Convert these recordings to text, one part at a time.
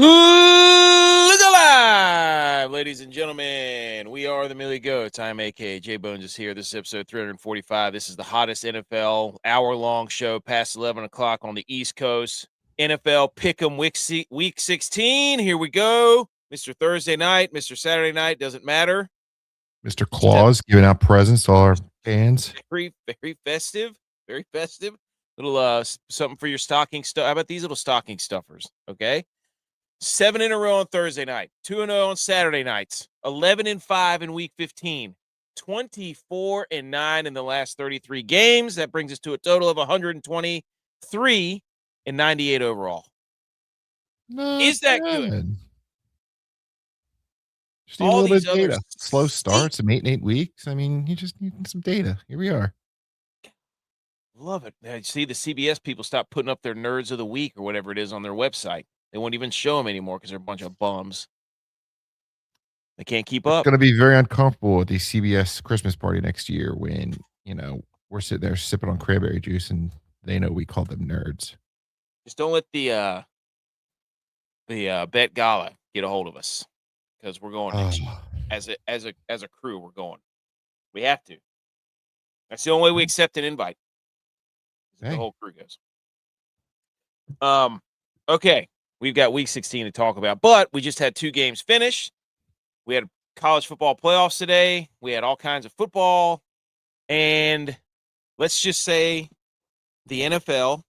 Look alive, ladies and gentlemen. We are the Millie Goats. I'm aka JBonez is here. This is episode 345. This is the hottest NFL hour-long show past 11 o'clock on the East Coast. NFL Pick'em Week 16. Here we go. Mr. Thursday night, Mr. Saturday night, doesn't matter. Mr. Claus giving out presents to all our fans. Very, very festive. Very festive. Little something for your stocking stuff. How about these little stocking stuffers? Okay. 7 in a row on Thursday night, 2-0 on Saturday nights, 11-5 in week 15, 24-9 in the last 33 games. That brings us to a total of 123 and 98 overall. Is that good? Just need a little bit of data. Slow start, some 8 weeks. I mean, you just need some data. Here we are. Love it. Now, you see, the CBS people stop putting up their nerds of the week or whatever it is on their website. They won't even show them anymore because they're a bunch of bums. They can't keep up. It's going to be very uncomfortable at the CBS Christmas party next year when, we're sitting there sipping on cranberry juice and they know we call them nerds. Just don't let the Bet Gala get a hold of us because we're going next year. As a crew, we're going. We have to. That's the only way we accept an invite. The whole crew goes. Okay. We've got week 16 to talk about, but we just had 2 games finish. We had college football playoffs today. We had all kinds of football. And let's just say the NFL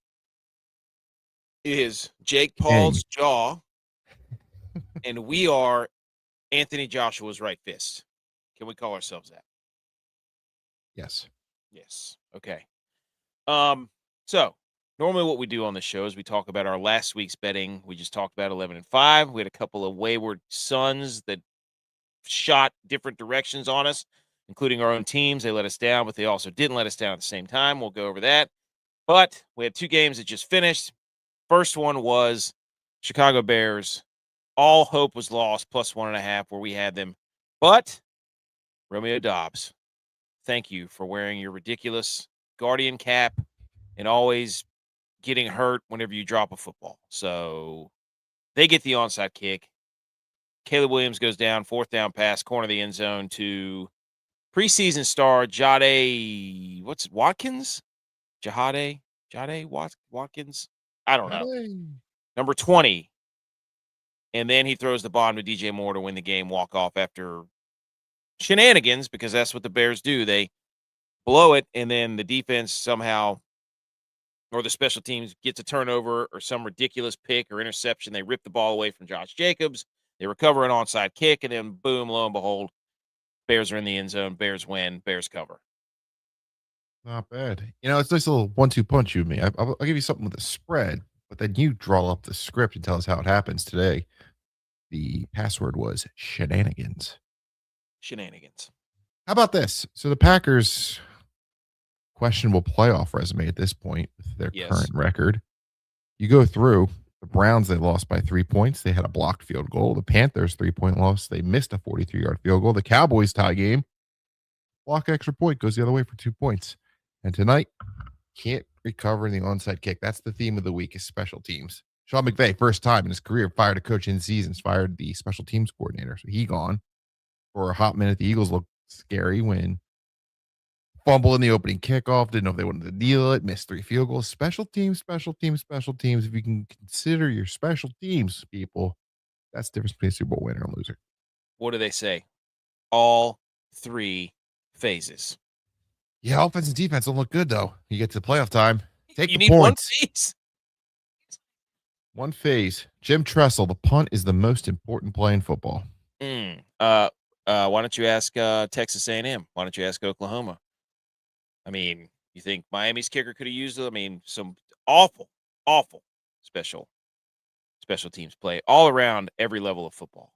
is Jake Paul's jaw, and we are Anthony Joshua's right fist. Can we call ourselves that? Yes. Yes. Okay. So normally what we do on the show is we talk about our last week's betting. We just talked about 11-5. We had a couple of wayward sons that shot different directions on us, including our own teams. They let us down, but they also didn't let us down at the same time. We'll go over that. But we had 2 games that just finished. First one was Chicago Bears. All hope was lost, plus 1.5 where we had them. But Romeo Dobbs, thank you for wearing your ridiculous Guardian cap and always getting hurt whenever you drop a football. So they get the onside kick. Caleb Williams goes down, 4th down pass, corner of the end zone to preseason star Jade. What's Watkins? Jade Watkins? I don't know. Number 20. And then he throws the bomb to DJ Moore to win the game, walk off after shenanigans, because that's what the Bears do. They blow it, and then the defense somehow, or the special teams, gets a turnover or some ridiculous pick or interception. They rip the ball away from Josh Jacobs. They recover an onside kick, and then boom, lo and behold, Bears are in the end zone. Bears win. Bears cover. Not bad. It's nice little 1-2 punch you and me. I'll give you something with a spread, but then you draw up the script and tell us how it happens today. The password was shenanigans. Shenanigans. How about this? So the Packers' questionable playoff resume at this point with their current record. You go through the Browns, they lost by 3 points. They had a blocked field goal. The Panthers, 3-point loss. They missed a 43-yard field goal. The Cowboys tie game. Block extra point goes the other way for 2 points. And tonight, can't recover in the onside kick. That's the theme of the week is special teams. Sean McVay, first time in his career, fired a coach in seasons, fired the special teams coordinator. So he gone. For a hot minute, the Eagles looked scary when fumble in the opening kickoff. Didn't know if they wanted to deal it. Missed 3 field goals. Special teams. If you can consider your special teams, people, that's the difference between a Super Bowl winner and loser. What do they say? All 3 phases. Yeah, offense and defense don't look good, though. You get to the playoff time. Take you the need points. 1 phase. 1 phase. Jim Tressel, the punt is the most important play in football. Why don't you ask Texas A&M? Why don't you ask Oklahoma? I mean, you think Miami's kicker could have used it? I mean, some awful special teams play all around every level of football.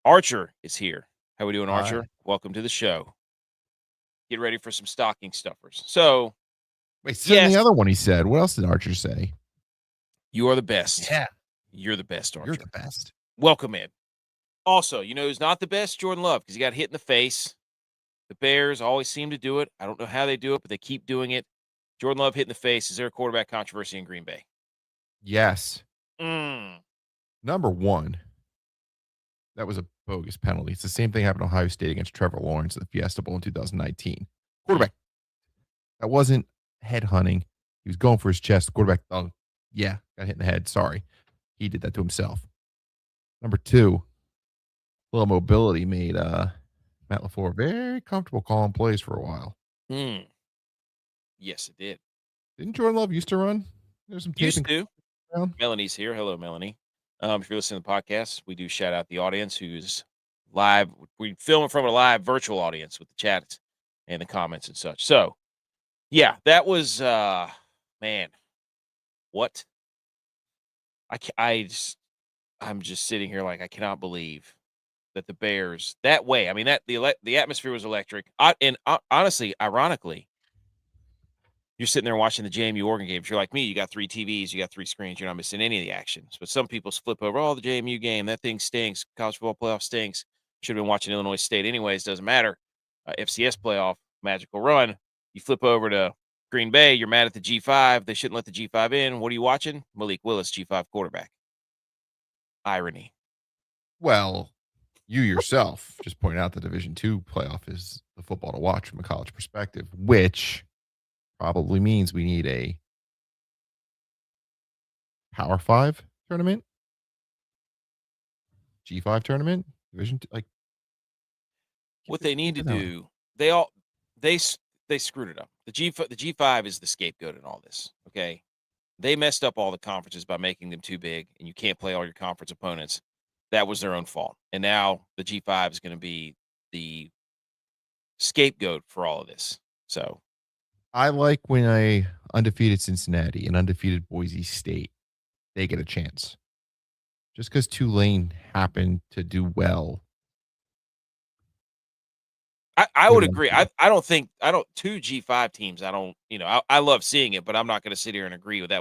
Archer is here. How we doing, Archer? Hi. Welcome to the show. Get ready for some stocking stuffers. So, wait, the other one he said. What else did Archer say? You are the best. Yeah. You're the best, Archer. You're the best. Welcome in. Also, who's not the best? Jordan Love, because he got hit in the face. The Bears always seem to do it. I don't know how they do it, but they keep doing it. Jordan Love hit in the face. Is there a quarterback controversy in Green Bay? Yes. Number one, that was a bogus penalty. It's the same thing happened to Ohio State against Trevor Lawrence at the Fiesta Bowl in 2019. Quarterback. That wasn't head hunting. He was going for his chest. The quarterback, got hit in the head. Sorry. He did that to himself. Number two, little mobility made Matt LaFleur very comfortable calling plays for a while. Yes, it did. Didn't Jordan Love used to run? There's some used to. Melanie's here. Hello, Melanie. If you're listening to the podcast, we do shout out the audience who's live. We film it from a live virtual audience with the chats and the comments and such. So, yeah, that was man. What? I'm just sitting here like I cannot believe that the Bears that way. I mean, that the atmosphere was electric. Honestly, ironically, you're sitting there watching the JMU Oregon games. You're like me. You got 3 TVs. You got 3 screens. You're not missing any of the actions. But some people flip over. Oh, the JMU game. That thing stinks. College football playoff stinks. Should have been watching Illinois State anyways. Doesn't matter. FCS playoff, magical run. You flip over to Green Bay. You're mad at the G5. They shouldn't let the G5 in. What are you watching? Malik Willis, G5 quarterback. Irony. Well, you yourself just pointed out the Division II playoff is the football to watch from a college perspective, which probably means we need a Power 5 tournament, G5 tournament, Division II, what they need to do. They screwed it up. The G5 is the scapegoat in all this. Okay, they messed up all the conferences by making them too big, and you can't play all your conference opponents. That was their own fault. And now the G5 is going to be the scapegoat for all of this. So I like when a undefeated Cincinnati and undefeated Boise State, they get a chance. Just because Tulane happened to do well. I would agree. I don't 2 G5 teams. I love seeing it, but I'm not going to sit here and agree with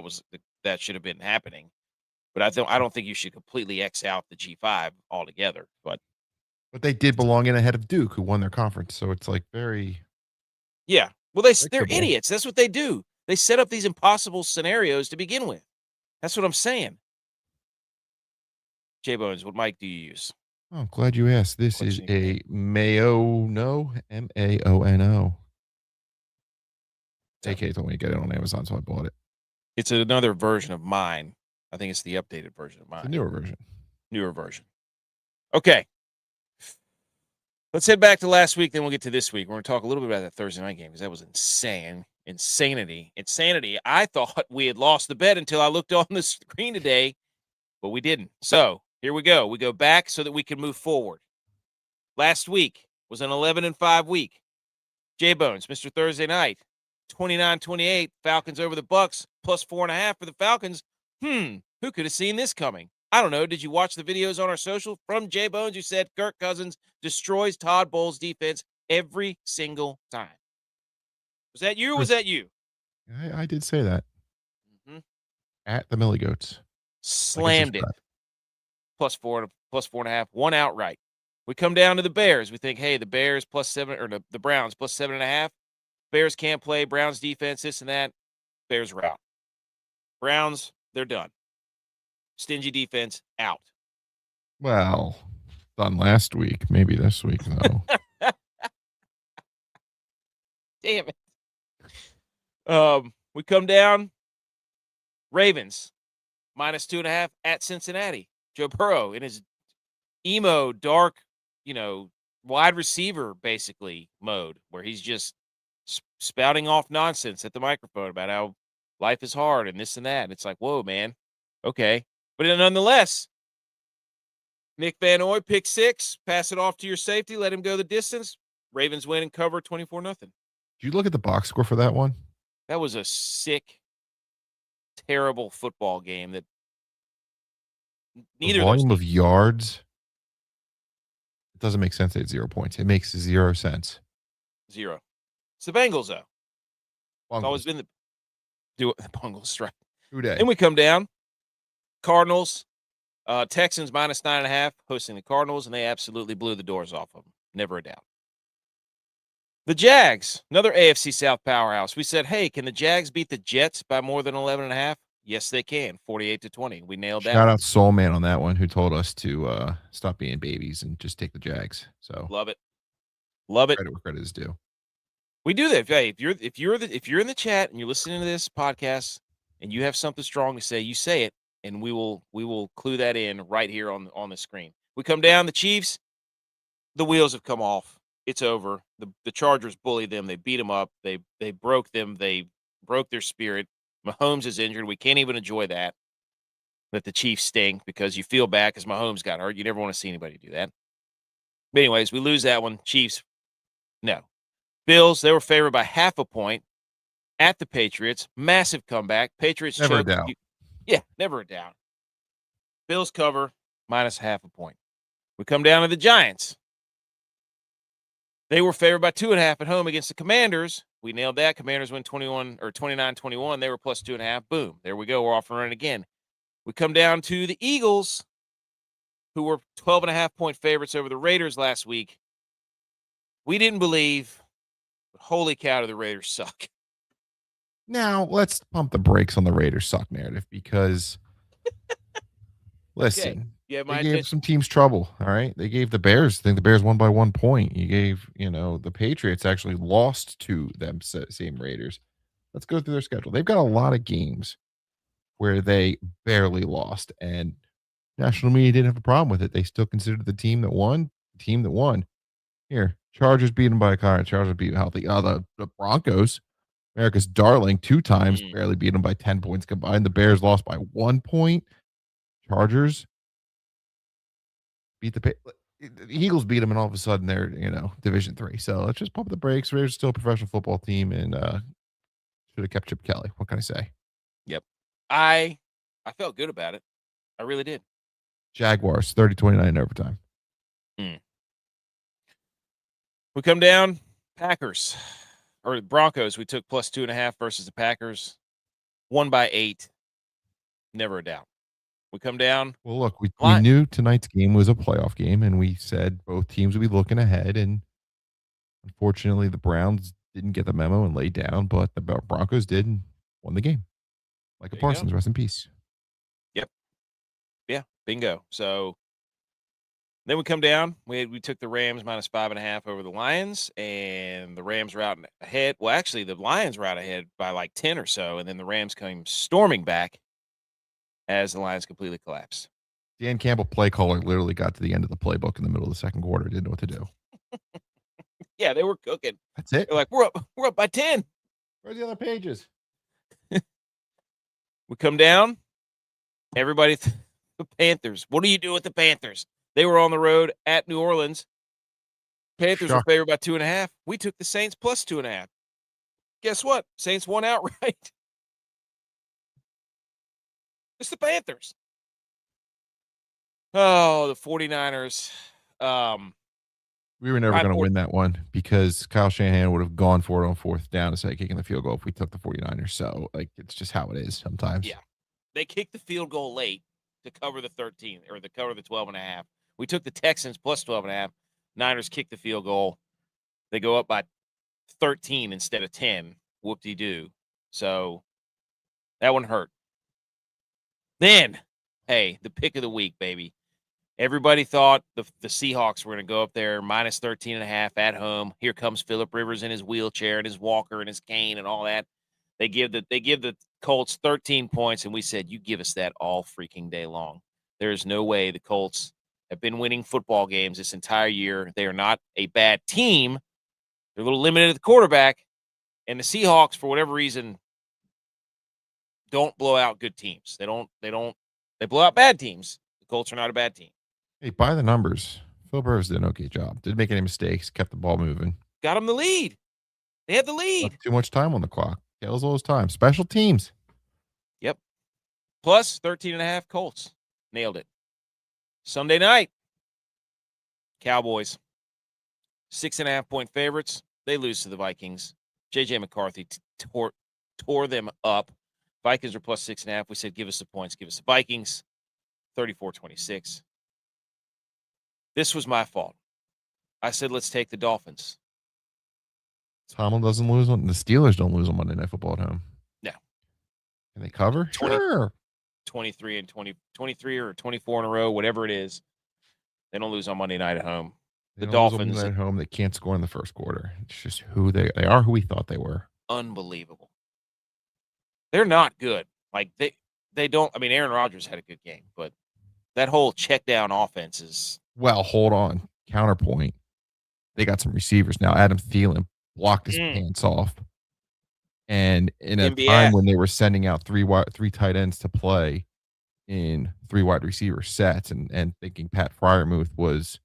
that should have been happening. But I don't think you should completely X out the G5 altogether. But they did belong in ahead of Duke, who won their conference. So it's very yeah. Well, they're idiots. That's what they do. They set up these impossible scenarios to begin with. That's what I'm saying. JBonez, what mic do you use? Oh, I'm glad you asked. This is a Maono, Maono. AK told me to get it on Amazon, so I bought it. It's another version of mine. I think it's the updated version of mine. It's a newer version. Newer version. Okay. Let's head back to last week, then we'll get to this week. We're going to talk a little bit about that Thursday night game because that was insanity. I thought we had lost the bet until I looked on the screen today, but we didn't. So here we go. We go back so that we can move forward. Last week was an 11-5 week. JBonez, Mr. Thursday night, 29-28, Falcons over the Bucks, plus 4.5 for the Falcons. Who could have seen this coming? I don't know. Did you watch the videos on our social from JBonez who said Kirk Cousins destroys Todd Bowles' defense every single time? Was that you or was that you? I did say that. At the Millie Goats. Slammed it. Plus 4.5, one outright. We come down to the Bears. We think, hey, the Bears plus 7, or the Browns plus 7.5. Bears can't play. Browns defense, this and that. Bears are out. Browns, they're done. Stingy defense, out. Well, done last week. Maybe this week, though. Damn it. We come down. Ravens, minus 2.5 at Cincinnati. Joe Burrow in his emo, dark, wide receiver, basically, mode, where he's just spouting off nonsense at the microphone about how life is hard and this and that. And it's like, whoa, man. Okay. But nonetheless, Nick Van Oy, pick 6, pass it off to your safety, let him go the distance. Ravens win and cover 24-0. Did you look at the box score for that one? That was a sick, terrible football game that neither the volume of yards. It doesn't make sense at 0 points. It makes 0 sense. 0. It's the Bengals, though. Bungles. It's always been the Bengals strike. Then we come down. Cardinals, Texans minus 9.5, hosting the Cardinals, and they absolutely blew the doors off of them. Never a doubt. The Jags, another AFC South powerhouse. We said, hey, can the Jags beat the Jets by more than 11.5? Yes, they can. 48-20. We nailed that. Shout out Soul Man on that one, who told us to stop being babies and just take the Jags. So Love it. Love it. credit where credit is due. We do that. Hey, if you're in the chat and you're listening to this podcast and you have something strong to say, you say it, and we will clue that in right here on the screen. We come down, the Chiefs, the wheels have come off. It's over. The Chargers bullied them. They beat them up. They broke them. They broke their spirit. Mahomes is injured. We can't even enjoy that the Chiefs stink, because you feel bad because Mahomes got hurt. You never want to see anybody do that. But anyways, we lose that one. Chiefs, no. Bills, they were favored by half a point at the Patriots. Massive comeback. Patriots Never choked. a doubt. Yeah, never a doubt. Bills cover minus half a point. We come down to the Giants. They were favored by 2.5 at home against the Commanders. We nailed that. Commanders win 29-21. They were plus 2.5. Boom. There we go. We're off and running again. We come down to the Eagles, who were 12.5-point favorites over the Raiders last week. We didn't believe, but holy cow, do the Raiders suck. Now, let's pump the brakes on the Raiders suck narrative, because listen, Okay. Yeah, they gave some teams trouble, all right? They gave the Bears, I think the Bears won by 1 point. You gave, the Patriots actually lost to them same Raiders. Let's go through their schedule. They've got a lot of games where they barely lost, and national media didn't have a problem with it. They still considered the team that won. Here, Chargers beat them by a car. Chargers beat them healthy. The Broncos, America's darling, 2 times, barely beat them by 10 points combined. The Bears lost by 1 point. Chargers beat the Eagles beat them, and all of a sudden they're, Division 3. So let's just pump the brakes. Raiders still a professional football team, and should have kept Chip Kelly. What can I say? Yep. I felt good about it. I really did. Jaguars, 30-29 in overtime. We come down, Packers. Or Broncos, we took plus 2.5 versus the Packers. Won by 8. Never a doubt. We come down. Well, look, we knew tonight's game was a playoff game, and we said both teams would be looking ahead, and unfortunately the Browns didn't get the memo and laid down, but the Broncos did and won the game. Micah Parsons, rest in peace. Yep. Yeah, bingo. So then we come down. We took the Rams minus 5.5 over the Lions, and the Rams were out ahead. Well, actually, the Lions were out ahead by like 10 or so, and then the Rams came storming back as the Lions completely collapsed. Dan Campbell, play caller, literally got to the end of the playbook in the middle of the second quarter. Didn't know what to do. Yeah, they were cooking. That's it. They're like, we're up by 10. Where's the other pages? We come down. Everybody, the Panthers. What do you do with the Panthers? They were on the road at New Orleans. Panthers were favored by 2.5. We took the Saints plus 2.5. Guess what? Saints won outright. It's the Panthers. Oh, the 49ers. We were never going to win that one, because Kyle Shanahan would have gone for it on 4th down instead of kicking the field goal if we took the 49ers. So, it's just how it is sometimes. Yeah. They kicked the field goal late to cover the 13 or to cover the 12.5. We took the Texans plus 12.5. Niners kicked the field goal. They go up by 13 instead of 10. Whoop-de-doo. So that one hurt. Then, hey, the pick of the week, baby. Everybody thought the Seahawks were going to go up there minus 13.5 at home. Here comes Phillip Rivers in his wheelchair and his walker and his cane and all that. They give the Colts 13 points, and we said, you give us that all freaking day long. There is no way the Colts have been winning football games this entire year. They are not a bad team. They're a little limited at the quarterback, and the Seahawks, for whatever reason, don't blow out good teams. They blow out bad teams. The Colts are not a bad team. Hey, by the numbers, Phillip Rivers did an okay job. Didn't make any mistakes. Kept the ball moving. Got them the lead. They had the lead. Not too much time on the clock. Kills all his time. Special teams. Yep. Plus 13.5 Colts. Nailed it. Sunday night. Cowboys. 6.5-point favorites. They lose to the Vikings. J.J. McCarthy tore them up. Vikings are plus 6.5. We said, give us the points. Give us the Vikings. 34-26. This was my fault. I said, let's take the Dolphins. Tomlin doesn't lose on the Steelers don't lose on Monday Night Football at home. No. Can they cover? 20, Sure. 23 and 23 or 24 in a row, whatever it is. They don't lose on Monday night at home. They The don't lose on Dolphins Monday night at home. They can't score in the first quarter. It's just who they are. Who we thought they were. Unbelievable. They're not good. Like they don't. I mean, Aaron Rodgers had a good game, but that whole check down offense is. Well, hold on. Counterpoint. They got some receivers now. Adam Thielen blocked his pants off. And in a time when they were sending out three tight ends to play in 3 wide receiver sets and thinking Pat Freiermuth was,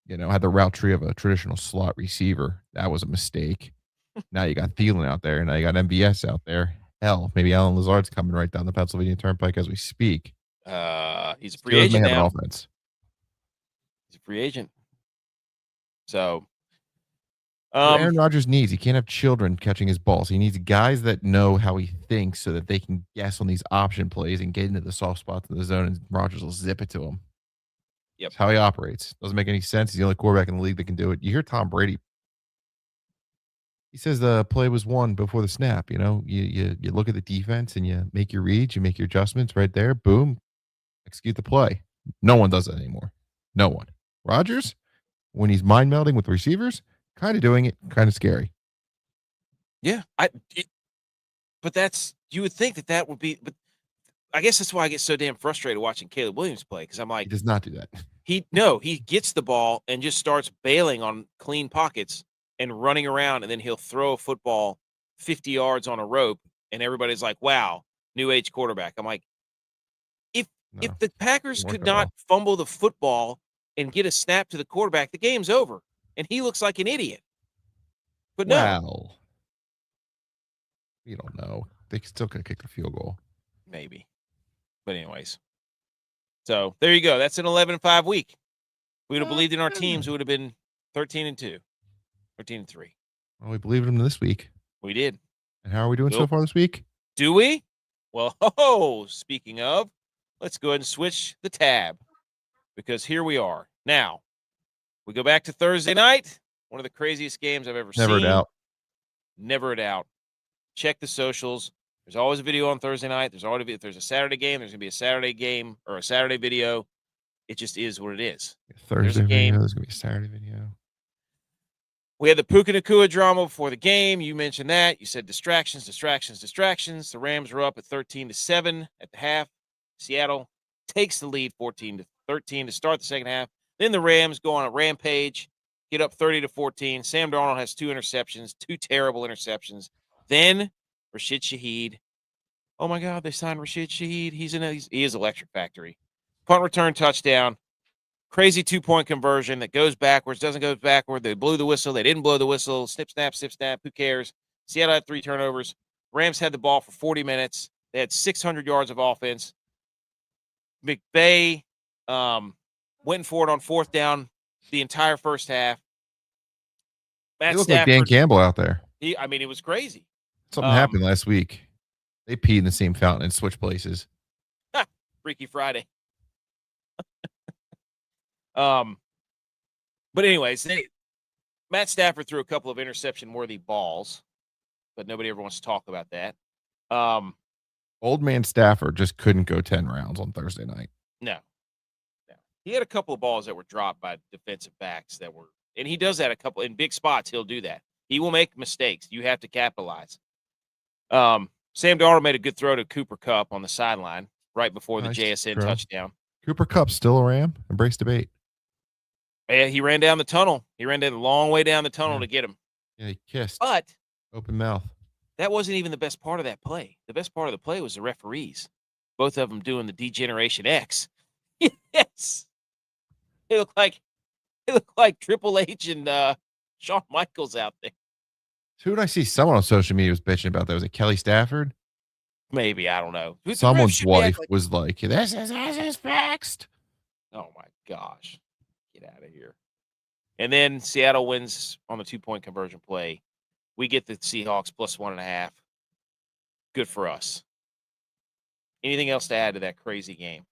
had the route tree of a traditional slot receiver, that was a mistake. Now you got Thielen out there. Now you got MVS out there. Hell, maybe Alan Lazard's coming right down the Pennsylvania Turnpike as we speak. He's a free agent now. Have an offense. He's a free agent. So, what Aaron Rodgers needs, he can't have children catching his balls. He needs guys that know how he thinks so that they can guess on these option plays and get into the soft spots in the zone, and Rodgers will zip it to him. Yep. That's how he operates. Doesn't make any sense. He's the only quarterback in the league that can do it. You hear Tom Brady. He says the play was won before the snap. You look at the defense and you make your reads, you make your adjustments right there. Boom, execute the play. No one does that anymore. No one. Rodgers, when he's mind melding with receivers, kind of doing it, kind of scary. Yeah, but you would think that would be. But I guess that's why I get so damn frustrated watching Caleb Williams play, because I'm like, he does not do that. He gets the ball and just starts bailing on clean pockets and running around, and then he'll throw a football 50 yards on a rope, and everybody's like, wow, new age quarterback. I'm like, if the Packers could not fumble the football and get a snap to the quarterback, the game's over, and he looks like an idiot. But no. Well, we don't know. They still could kick the field goal. Maybe. But anyways. So there you go. That's an 11-5 week. If we would have believed in our teams, we would have been 13-2. 13-3. Well, we believed in them this week. We did. And how are we doing so far this week? Do we? Well, speaking of, let's go ahead and switch the tab, because here we are. Now, we go back to Thursday night. One of the craziest games I've ever seen. Never a doubt. Never a doubt. Check the socials. There's always a video on Thursday night. If there's a Saturday game, there's going to be a Saturday game or a Saturday video. It just is what it is. Thursday video, there's going to be a Saturday video. We had the Puka Nacua drama before the game. You mentioned that. You said distractions. The Rams were up at 13-7 at the half. Seattle takes the lead 14-13 to start the second half. Then the Rams go on a rampage, get up 30-14. Sam Darnold has 2 interceptions, 2 terrible interceptions. Then Rashid Shaheed. Oh my God, they signed Rashid Shaheed. He is electric factory. Punt return touchdown. Crazy 2-point conversion that goes backwards, doesn't go backward. They blew the whistle. They didn't blow the whistle. Snip, snap, snip, snap. Who cares? Seattle had 3 turnovers. Rams had the ball for 40 minutes. They had 600 yards of offense. McVay went for it on 4th down the entire first half. He looked like Dan Campbell out there. It was crazy. Something happened last week. They peed in the same fountain and switched places. Freaky Friday. But anyways, Matt Stafford threw a couple of interception-worthy balls, but nobody ever wants to talk about that. Old man Stafford just couldn't go 10 rounds on Thursday night. No. He had a couple of balls that were dropped by defensive backs and he does that a couple in big spots. He'll do that. He will make mistakes. You have to capitalize. Sam Darnold made a good throw to Cooper Kupp on the sideline right before the JSN touchdown. Cooper Kupp still a Ram? Embrace debate. Yeah, he ran down the tunnel. He ran a long way down the tunnel to get him. Yeah, he kissed. But open mouth. That wasn't even the best part of that play. The best part of the play was the referees. Both of them doing the Degeneration X. Yes. They look like Triple H and Shawn Michaels out there. Who did I see? Someone on social media was bitching about that. Was it Kelly Stafford? Maybe, I don't know. Someone's wife was like, this is fixed. Oh my gosh. Get out of here. And then Seattle wins on the 2-point conversion play. We get the Seahawks plus 1.5. Good for us. Anything else to add to that crazy game?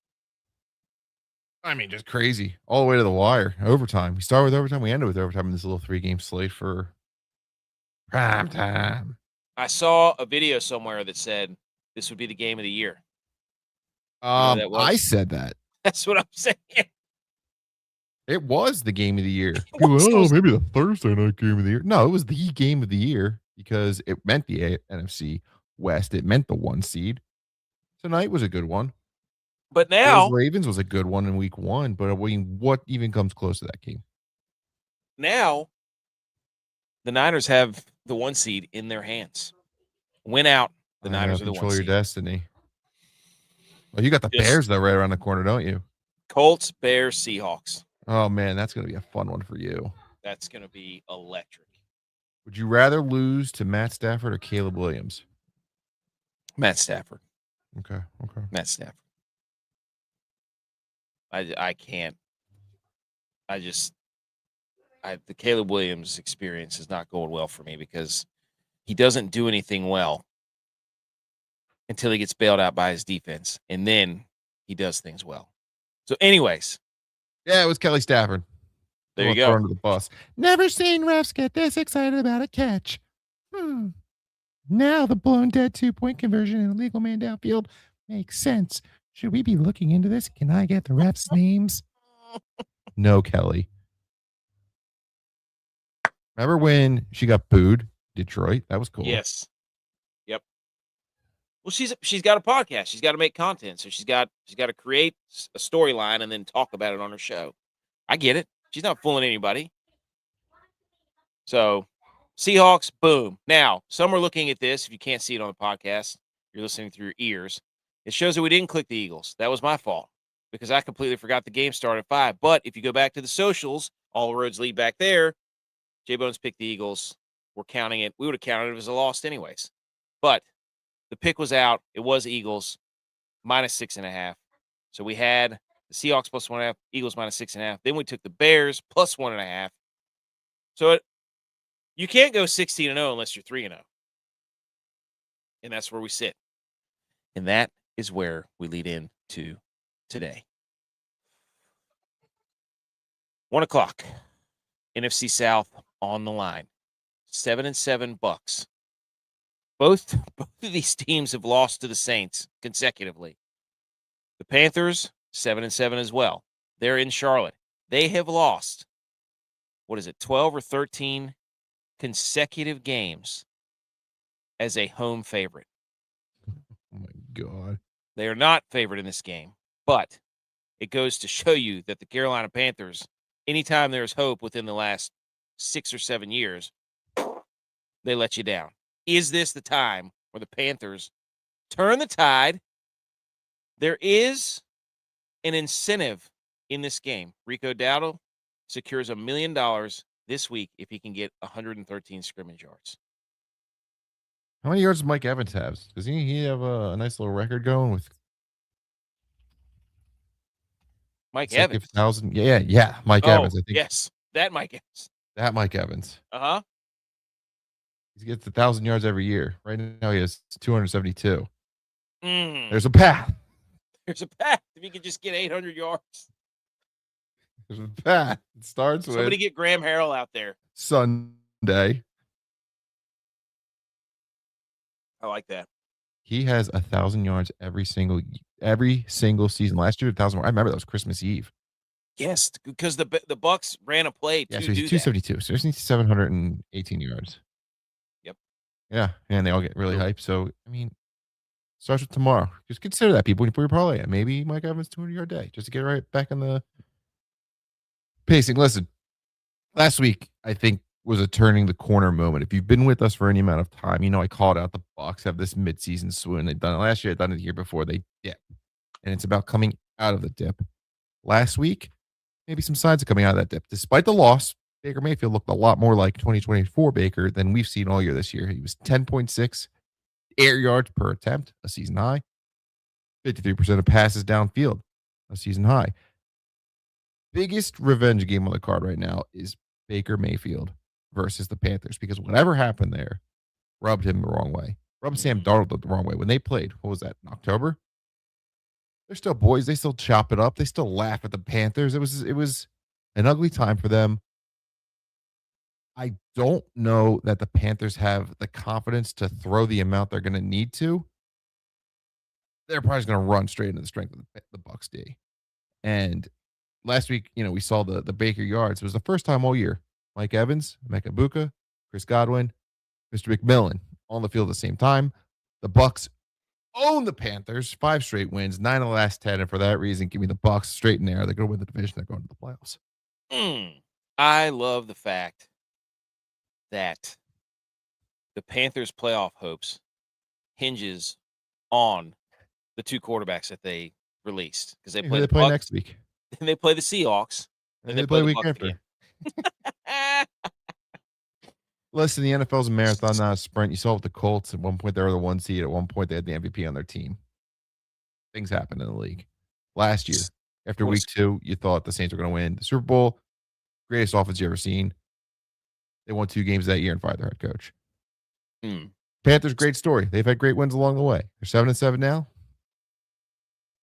I mean, just crazy. All the way to the wire. Overtime. We start with overtime. We end with overtime in this little 3-game slate for prime time. I saw a video somewhere that said this would be the game of the year. You know that was? I said that. That's what I'm saying. It was the game of the year. It People, was, oh, maybe the Thursday night game of the year. No, it was the game of the year because it meant the NFC West. It meant the 1 seed. Tonight was a good one. But Bills now, Ravens was a good one in week 1, but I mean, what even comes close to that game? now the Niners have the 1 seed in their hands. Win out, the Niners are the 1 control your seed. destiny. Well, you got the Just Bears though right around the corner, don't you? Colts, Bears, Seahawks. Oh man, that's gonna be a fun one for you. That's gonna be electric. Would you rather lose to Matt Stafford or Caleb Williams? Matt Stafford. Okay. Matt Stafford. I can't. The Caleb Williams experience is not going well for me because he doesn't do anything well until he gets bailed out by his defense, and then he does things well. So, anyways, yeah, it was Kelly Stafford. There you go. Under the bus. Never seen refs get this excited about a catch. Now the blown dead 2-point conversion and illegal man downfield makes sense. Should we be looking into this? Can I get the refs' names? No, Kelly. Remember when she got booed? Detroit? That was cool. Yes. Yep. Well, she's got a podcast. She's got to make content, so she's got to create a storyline and then talk about it on her show. I get it. She's not fooling anybody. So, Seahawks, boom. Now, some are looking at this. If you can't see it on the podcast, you're listening through your ears. It shows that we didn't click the Eagles. That was my fault because I completely forgot the game started at 5. But if you go back to the socials, all roads lead back there. JBonez picked the Eagles. We're counting it. We would have counted it as a loss anyways. But the pick was out. It was Eagles minus 6.5. So we had the Seahawks plus 1.5, Eagles minus 6.5. Then we took the Bears plus 1.5. So you can't go 16-0 unless you're 3-0. And that's where we sit. And that is where we lead into today. 1 o'clock. NFC South on the line. 7-7 Bucks. Both of these teams have lost to the Saints consecutively. The Panthers, 7-7 as well. They're in Charlotte. They have lost, 12 or 13 consecutive games as a home favorite. Oh, my God. They are not favored in this game, but it goes to show you that the Carolina Panthers, anytime there's hope within the last 6 or 7 years, they let you down. Is this the time where the Panthers turn the tide? There is an incentive in this game. Rico Dowdle secures $1 million this week if he can get 113 scrimmage yards. How many yards does Mike Evans have? Does he have a nice little record going with Mike Evans? 1,000? Yeah. Mike Evans. I think. Yes, that Mike Evans. That Mike Evans. Uh-huh. He gets 1,000 yards every year. Right now he has 272. There's a path. There's a path. If he could just get 800 yards. There's a path. It starts with somebody get Graham Harrell out there. Sunday. I like that. He has 1,000 yards every single season. Last year, 1,000. I remember that was Christmas Eve. Yes, because the Bucks ran a play to so do he's 272. that. So he needs 718 yards. Yep. Yeah, and they all get really hyped. So I mean, starts with tomorrow. Just consider that, people. When you put your parlay in, maybe Mike Evans 200-yard day, just to get right back in the pacing. Listen, last week I think was a turning the corner moment. If you've been with us for any amount of time, you know I called out the Bucs have this midseason swoon. They've done it last year. They've done it the year before. They dip, and it's about coming out of the dip. Last week, maybe some signs of coming out of that dip. Despite the loss, Baker Mayfield looked a lot more like 2024 Baker than we've seen all year this year. He was 10.6 air yards per attempt, a season high. 53% of passes downfield, a season high. Biggest revenge game on the card right now is Baker Mayfield versus the Panthers, because whatever happened there rubbed him the wrong way. Rubbed Sam Darnold the wrong way. When they played, what was that, in October? They're still boys. They still chop it up. They still laugh at the Panthers. It was an ugly time for them. I don't know that the Panthers have the confidence to throw the amount they're going to need to. they're probably going to run straight into the strength of the Bucks D. And last week, we saw the Baker yards. It was the first time all year. Mike Evans, Mecca Buka, Chris Godwin, Mr. McMillan on the field at the same time. The Bucks own the Panthers, 5 straight wins, 9 of the last 10, and for that reason, give me the Bucks straight in there. They're going to win the division. They're going to the playoffs. I love the fact that the Panthers' playoff hopes hinges on the 2 quarterbacks that they released because they play the play Bucks, next week. and they play the Seahawks, and they play the week Bucks after. Again. Listen, the NFL's a marathon, not a sprint. You saw with the Colts. At one point, they were the 1 seed. At one point, they had the MVP on their team. Things happened in the league. Last year, after week 2, you thought the Saints were going to win the Super Bowl. Greatest offense you ever seen. They won 2 games that year and fired their head coach. Panthers, great story. They've had great wins along the way. They're 7-7 now.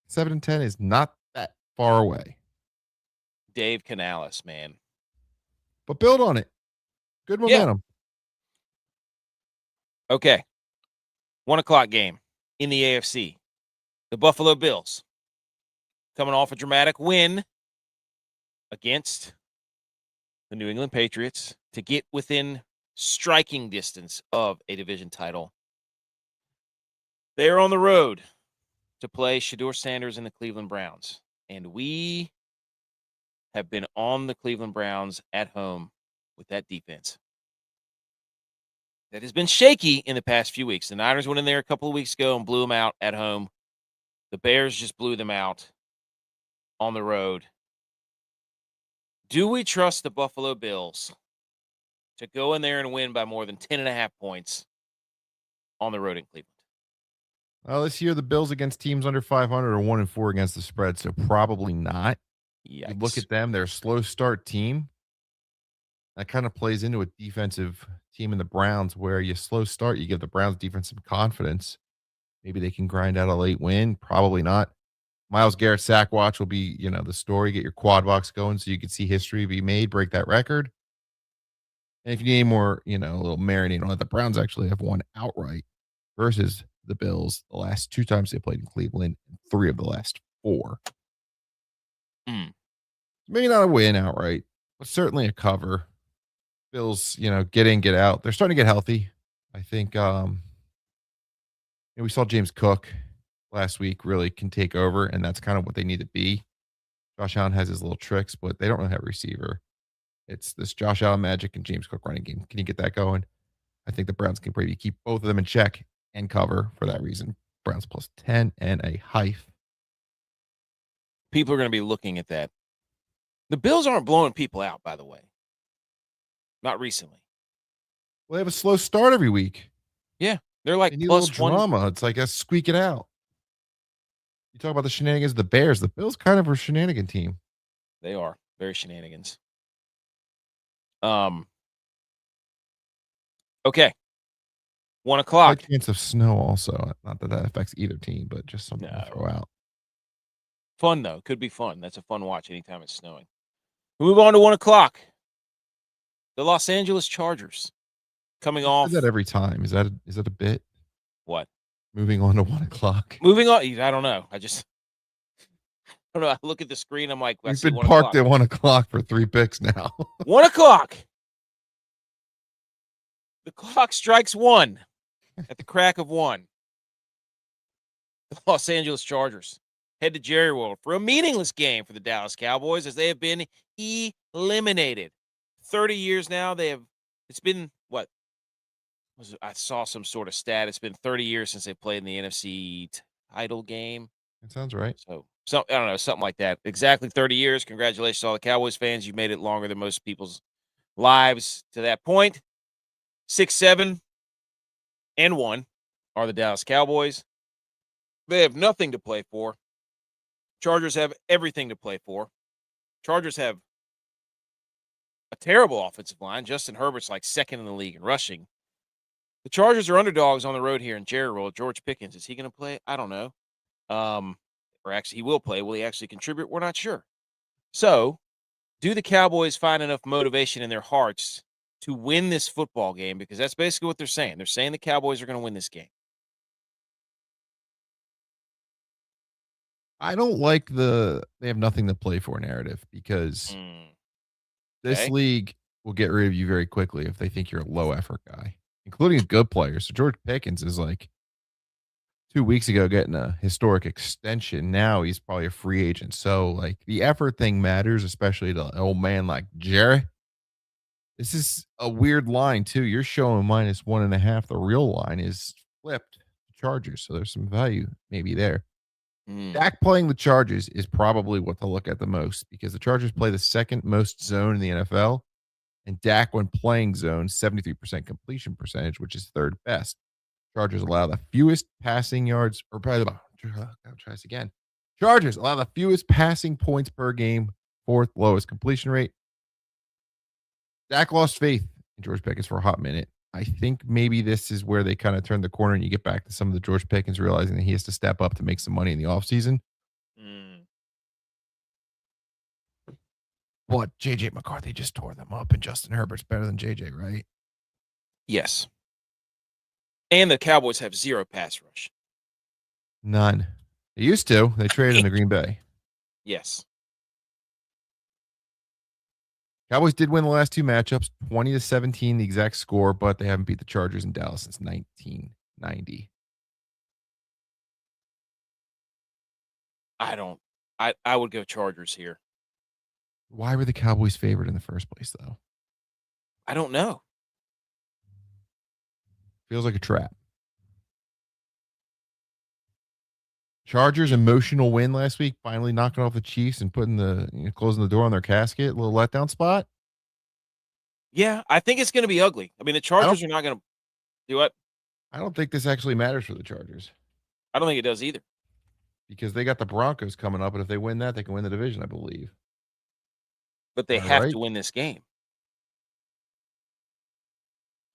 7-10 is not that far away. Dave Canales, man. But build on it. Good momentum. Yeah. Okay. 1:00 game in the AFC. The Buffalo Bills coming off a dramatic win against the New England Patriots to get within striking distance of a division title. They are on the road to play Shedeur Sanders and the Cleveland Browns. And we have been on the Cleveland Browns at home with that defense that has been shaky in the past few weeks. The Niners went in there a couple of weeks ago and blew them out at home. The Bears just blew them out on the road. Do we trust the Buffalo Bills to go in there and win by more than 10.5 points on the road in Cleveland? Well, this year the Bills against teams under 500 are 1-4 against the spread, so probably not. You look at them; they're a slow start team. That kind of plays into a defensive team in the Browns, where you slow start, you give the Browns defense some confidence. Maybe they can grind out a late win. Probably not. Myles Garrett sack watch will be, the story. Get your quad box going so you can see history be made, break that record. And if you need any more, a little marinade on it, the Browns actually have won outright versus the Bills the last 2 times they played in Cleveland, and 3 of the last 4. Maybe not a win outright, but certainly a cover. Bills, get in, get out. They're starting to get healthy. I think we saw James Cook last week really can take over, and that's kind of what they need to be. Josh Allen has his little tricks, but they don't really have a receiver. It's this Josh Allen magic and James Cook running game. Can you get that going? I think the Browns can maybe keep both of them in check and cover for that reason. Browns plus 10 and a half. People are going to be looking at that. The Bills aren't blowing people out, by the way. Not recently. Well, they have a slow start every week. Yeah. They're like they need plus a little drama. It's like a squeak it out. You talk about the shenanigans of the Bears. The Bills kind of are a shenanigan team. They are. Very shenanigans. Okay. 1:00. High chance of snow also. Not that affects either team, but just something to throw out. Fun, though. Could be fun. That's a fun watch anytime it's snowing. We move on to 1:00. The Los Angeles Chargers coming off. I do that every time. Is that a bit? What? Moving on to 1:00. Moving on. I don't know. I don't know. I look at the screen. I'm like, we've been parked at 1:00 for 3 picks now. 1:00. The clock strikes 1 at the crack of 1. The Los Angeles Chargers head to Jerry World for a meaningless game for the Dallas Cowboys as they have been eliminated. 30 years now. It's been what? I saw some sort of stat. It's been 30 years since they played in the NFC title game. That sounds right. So I don't know, something like that. Exactly 30 years. Congratulations to all the Cowboys fans. You made it longer than most people's lives to that point. 6-7 and 1 are the Dallas Cowboys. They have nothing to play for. Chargers have everything to play for. Chargers have a terrible offensive line. Justin Herbert's like second in the league in rushing. The Chargers are underdogs on the road here in Jerry World. George Pickens, is he going to play? I don't know. Or actually, he will play. Will he actually contribute? We're not sure. So, do the Cowboys find enough motivation in their hearts to win this football game? Because that's basically what they're saying. They're saying the Cowboys are going to win this game. I don't like they have nothing to play for narrative because this Okay. league will get rid of you very quickly if they think you're a low effort guy, including a good player. So George Pickens is like 2 weeks ago getting a historic extension. Now he's probably a free agent. So like the effort thing matters, especially to an old man like Jerry. This is a weird line too. You're showing -1.5. The real line is flipped to Chargers. So there's some value maybe there. Dak playing the Chargers is probably what to look at the most because the Chargers play the second most zone in the NFL. And Dak, when playing zone, 73% completion percentage, which is third best. Chargers allow the fewest passing yards, or probably I'll try this again. Chargers allow the fewest passing points per game, fourth lowest completion rate. Dak lost faith in George Pickens for a hot minute. I think maybe this is where they kind of turn the corner and you get back to some of the George Pickens realizing that he has to step up to make some money in the offseason. But JJ McCarthy just tore them up, and Justin Herbert's better than JJ, right? Yes. And the Cowboys have 0 pass rush. None. They used to. They traded him to Green Bay. Yes. Cowboys did win the last 2 matchups, 20-17, the exact score, but they haven't beat the Chargers in Dallas since 1990. I would go Chargers here. Why were the Cowboys favored in the first place, though? I don't know. Feels like a trap. Chargers emotional win last week, finally knocking off the Chiefs and putting closing the door on their casket. A little letdown spot. Yeah, I think it's going to be ugly. I mean, the Chargers are not going to do what? I don't think this actually matters for the Chargers. I don't think it does either. Because they got the Broncos coming up, and if they win that, they can win the division, I believe. But they have to win this game.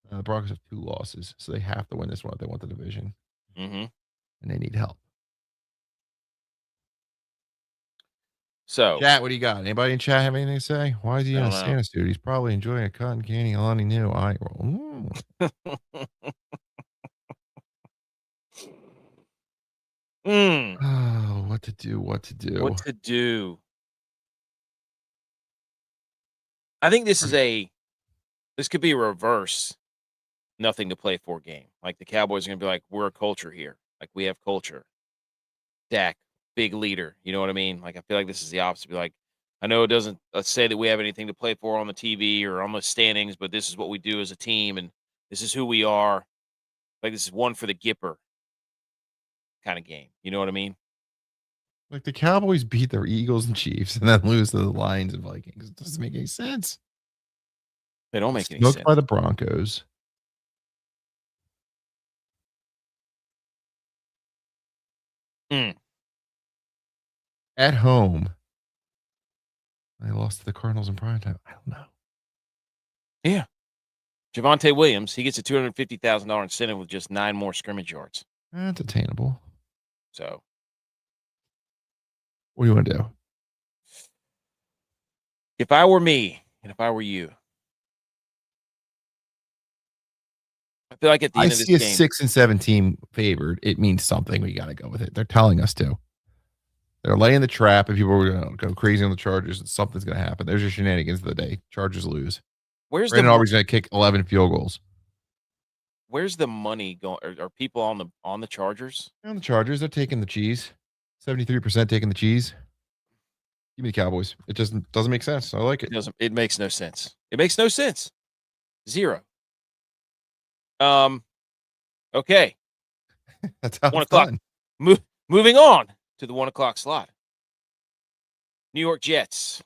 The Broncos have 2 losses, so they have to win this one if they want the division. Mm-hmm. And they need help. So, chat, what do you got? Anybody in chat have anything to say? Why is he in a Santa suit? He's probably enjoying a cotton candy on he knew. I roll. Oh, what to do? What to do? What to do? I think this could be a reverse nothing to play for game. Like the Cowboys are going to be like, we're a culture here. Like we have culture. Dak, big leader. You know what I mean? Like I feel like this is the opposite. Be like, I know it doesn't say that we have anything to play for on the TV or on the standings, but this is what we do as a team, and this is who we are. Like this is one for the Gipper kind of game. You know what I mean? Like the Cowboys beat the Eagles and Chiefs and then lose to the Lions and Vikings. It doesn't make any sense. They don't make any sense. sense. By the Broncos. At home. They lost to the Cardinals in prime time. I don't know. Yeah. Javonte Williams, he gets a $250,000 incentive with just 9 more scrimmage yards. That's attainable. So, what do you want to do? If I were me, and if I were you, I feel like at the end of this game, I see a 6-7 team favored. It means something. We got to go with it. They're telling us to. They're laying the trap. If people are going to go crazy on the Chargers, something's going to happen. There's your shenanigans of the day. Chargers lose. Where's Brandon Aubrey's going to kick 11 field goals. Where's the money going? Are people on the Chargers? On the Chargers, they're taking the cheese. 73% taking the cheese. Give me the Cowboys. It just doesn't make sense. I like it. It makes no sense. It makes no sense. 0. Okay. That's how 1 it's o'clock. done. Moving on to the 1 o'clock slot. New York Jets,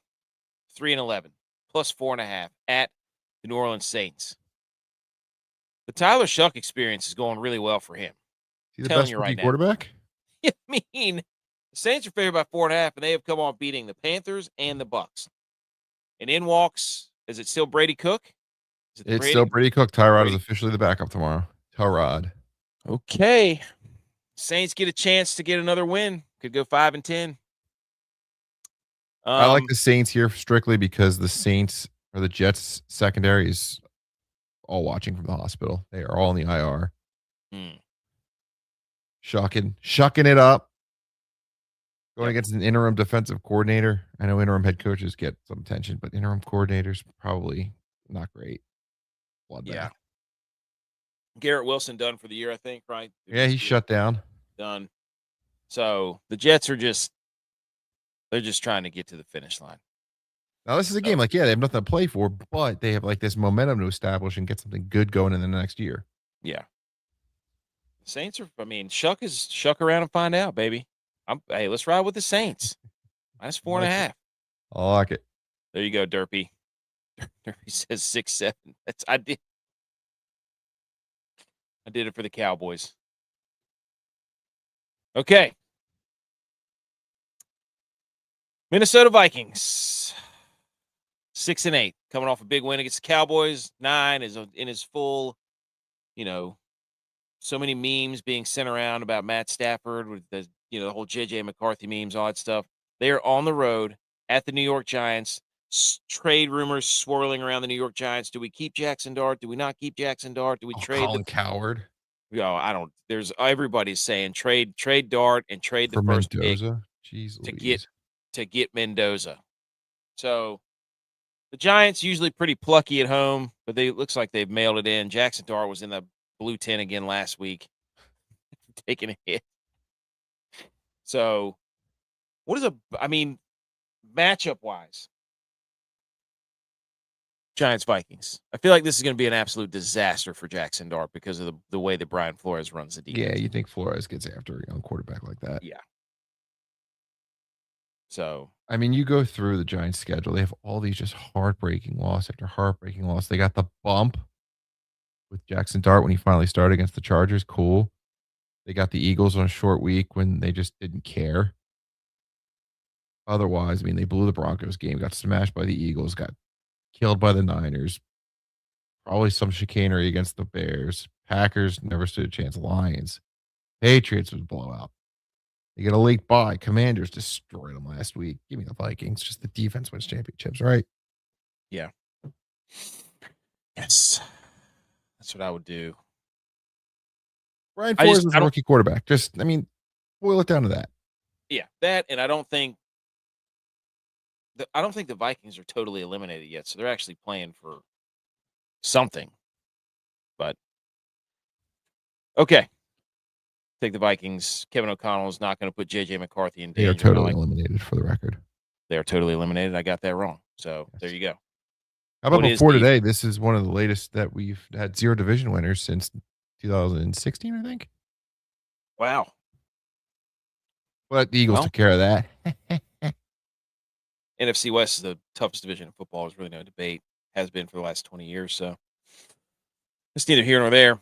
3-11, plus 4.5 at the New Orleans Saints. The Tyler Shuck experience is going really well for him. Is he the best rookie quarterback? I mean, the Saints are favored by 4.5, and they have come on beating the Panthers and the Bucks. And in walks, is it still Brady Cook? It's still Brady Cook. Tyrod is officially the backup tomorrow. Tyrod. Okay. Saints get a chance to get another win. Could go 5-10. I like the Saints here strictly because the Saints or the Jets secondary is all watching from the hospital. They are all in the IR. Shucking it up. Going against an interim defensive coordinator. I know interim head coaches get some attention, but interim coordinators probably not great. Bloodbath. Yeah. Garrett Wilson done for the year, I think, right? Yeah, he's shut down. Done. So the Jets are they're just trying to get to the finish line. Now, this is a game like, yeah, they have nothing to play for, but they have like this momentum to establish and get something good going in the next year. Yeah. Saints are, shuck around and find out, baby. Hey, let's ride with the Saints. Minus 4.5. I like it. There you go, Derpy. Derpy says 6-7. I did it for the Cowboys. Okay. Minnesota Vikings. 6-8. Coming off a big win against the Cowboys. 9 is in his full, so many memes being sent around about Matt Stafford with the whole JJ McCarthy memes, all that stuff. They are on the road at the New York Giants. Trade rumors swirling around the New York Giants. Do we keep Jackson Dart? Do we not keep Jackson Dart? Do we trade Colin Coward? I don't. There's everybody's saying trade Dart and trade the first Mendoza. pick to get Mendoza. So the Giants usually pretty plucky at home, but looks like they've mailed it in. Jackson Dart was in the blue 10 again last week, taking a hit. So, matchup wise, Giants Vikings. I feel like this is going to be an absolute disaster for Jackson Dart because of the way that Brian Flores runs the defense. Yeah, you think Flores gets after a young quarterback like that? Yeah. So, you go through the Giants' schedule. They have all these just heartbreaking loss after heartbreaking loss. They got the bump with Jackson Dart when he finally started against the Chargers. Cool. They got the Eagles on a short week when they just didn't care. Otherwise, they blew the Broncos game, got smashed by the Eagles, got killed by the Niners. Probably some chicanery against the Bears. Packers never stood a chance. Lions. Patriots was a blowout. They get a late bye. Commanders destroyed them last week. Give me the Vikings. Just the defense wins championships, right? Yeah. Yes. That's what I would do. Brian Flores is a rookie quarterback. Just, boil it down to that. Yeah, that, and I don't think the Vikings are totally eliminated yet, so they're actually playing for something. But okay, take the Vikings. Kevin O'Connell is not going to put JJ McCarthy in danger. They are totally eliminated, for the record. They are totally eliminated. I got that wrong. So There you go. How about before today? This is one of the latest that we've had 0 division winners since 2016, I think. Wow. But the Eagles took care of that. NFC West is the toughest division in football. There's really no debate. Has been for the last 20 years. So it's neither here nor there.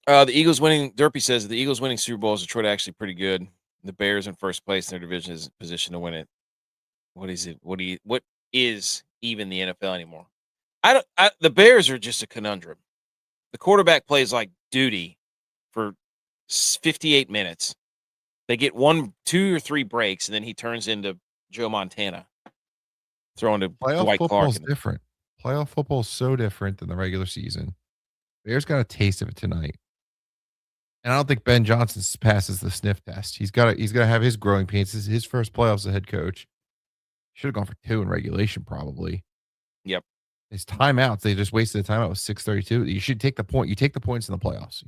The Eagles winning, Derpy says the Eagles winning Super Bowl is Detroit actually pretty good. The Bears in first place in their division is positioned to win it. What is it? What is even the NFL anymore? The Bears are just a conundrum. The quarterback plays like duty for 58 minutes. They get 1, 2, or 3 breaks, and then he turns into Joe Montana throwing to Dwight Clark. Is different. Playoff football is so different than the regular season. Bears got a taste of it tonight. And I don't think Ben Johnson passes the sniff test. He's got to have his growing pains. This is his first playoffs as a head coach. Should have gone for 2 in regulation, probably. Yep. His timeouts, they just wasted the timeout with 6:32. You should take the point. You take the points in the playoffs.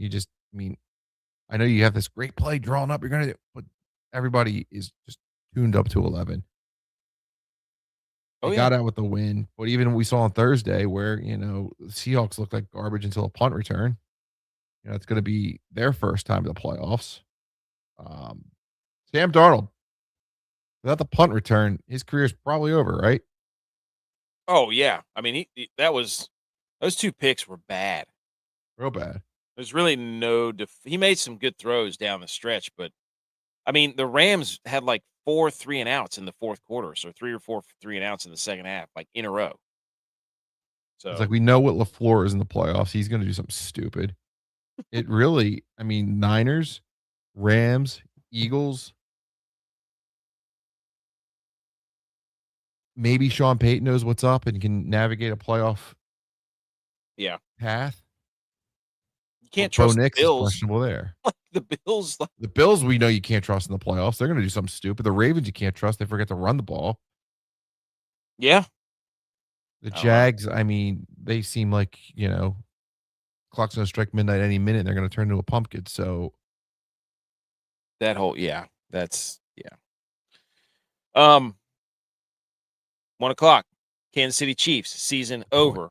I know you have this great play drawn up. But everybody is just tuned up to 11. They got out with the win. But even we saw on Thursday where, the Seahawks looked like garbage until a punt return. It's going to be their first time in the playoffs. Sam Darnold, without the punt return, his career is probably over, right? Oh, yeah. Those 2 picks were bad. Real bad. There's really he made some good throws down the stretch, but the Rams had like 4 3-and-outs in the fourth quarter, so 3 or 4 3-and-outs in the second half, like in a row. So it's like we know what LaFleur is in the playoffs. He's going to do something stupid. It really, Niners, Rams, Eagles. Maybe Sean Payton knows what's up and can navigate a playoff path. You can't Bo trust the Nix is Bills. questionable there. The Bills. The Bills, we know you can't trust in the playoffs. They're going to do something stupid. The Ravens, you can't trust. They forget to run the ball. Yeah. The Jags, I mean, they seem like, clock's going to strike midnight any minute. And they're going to turn into a pumpkin. So that whole, that's. 1:00, Kansas City Chiefs, season over.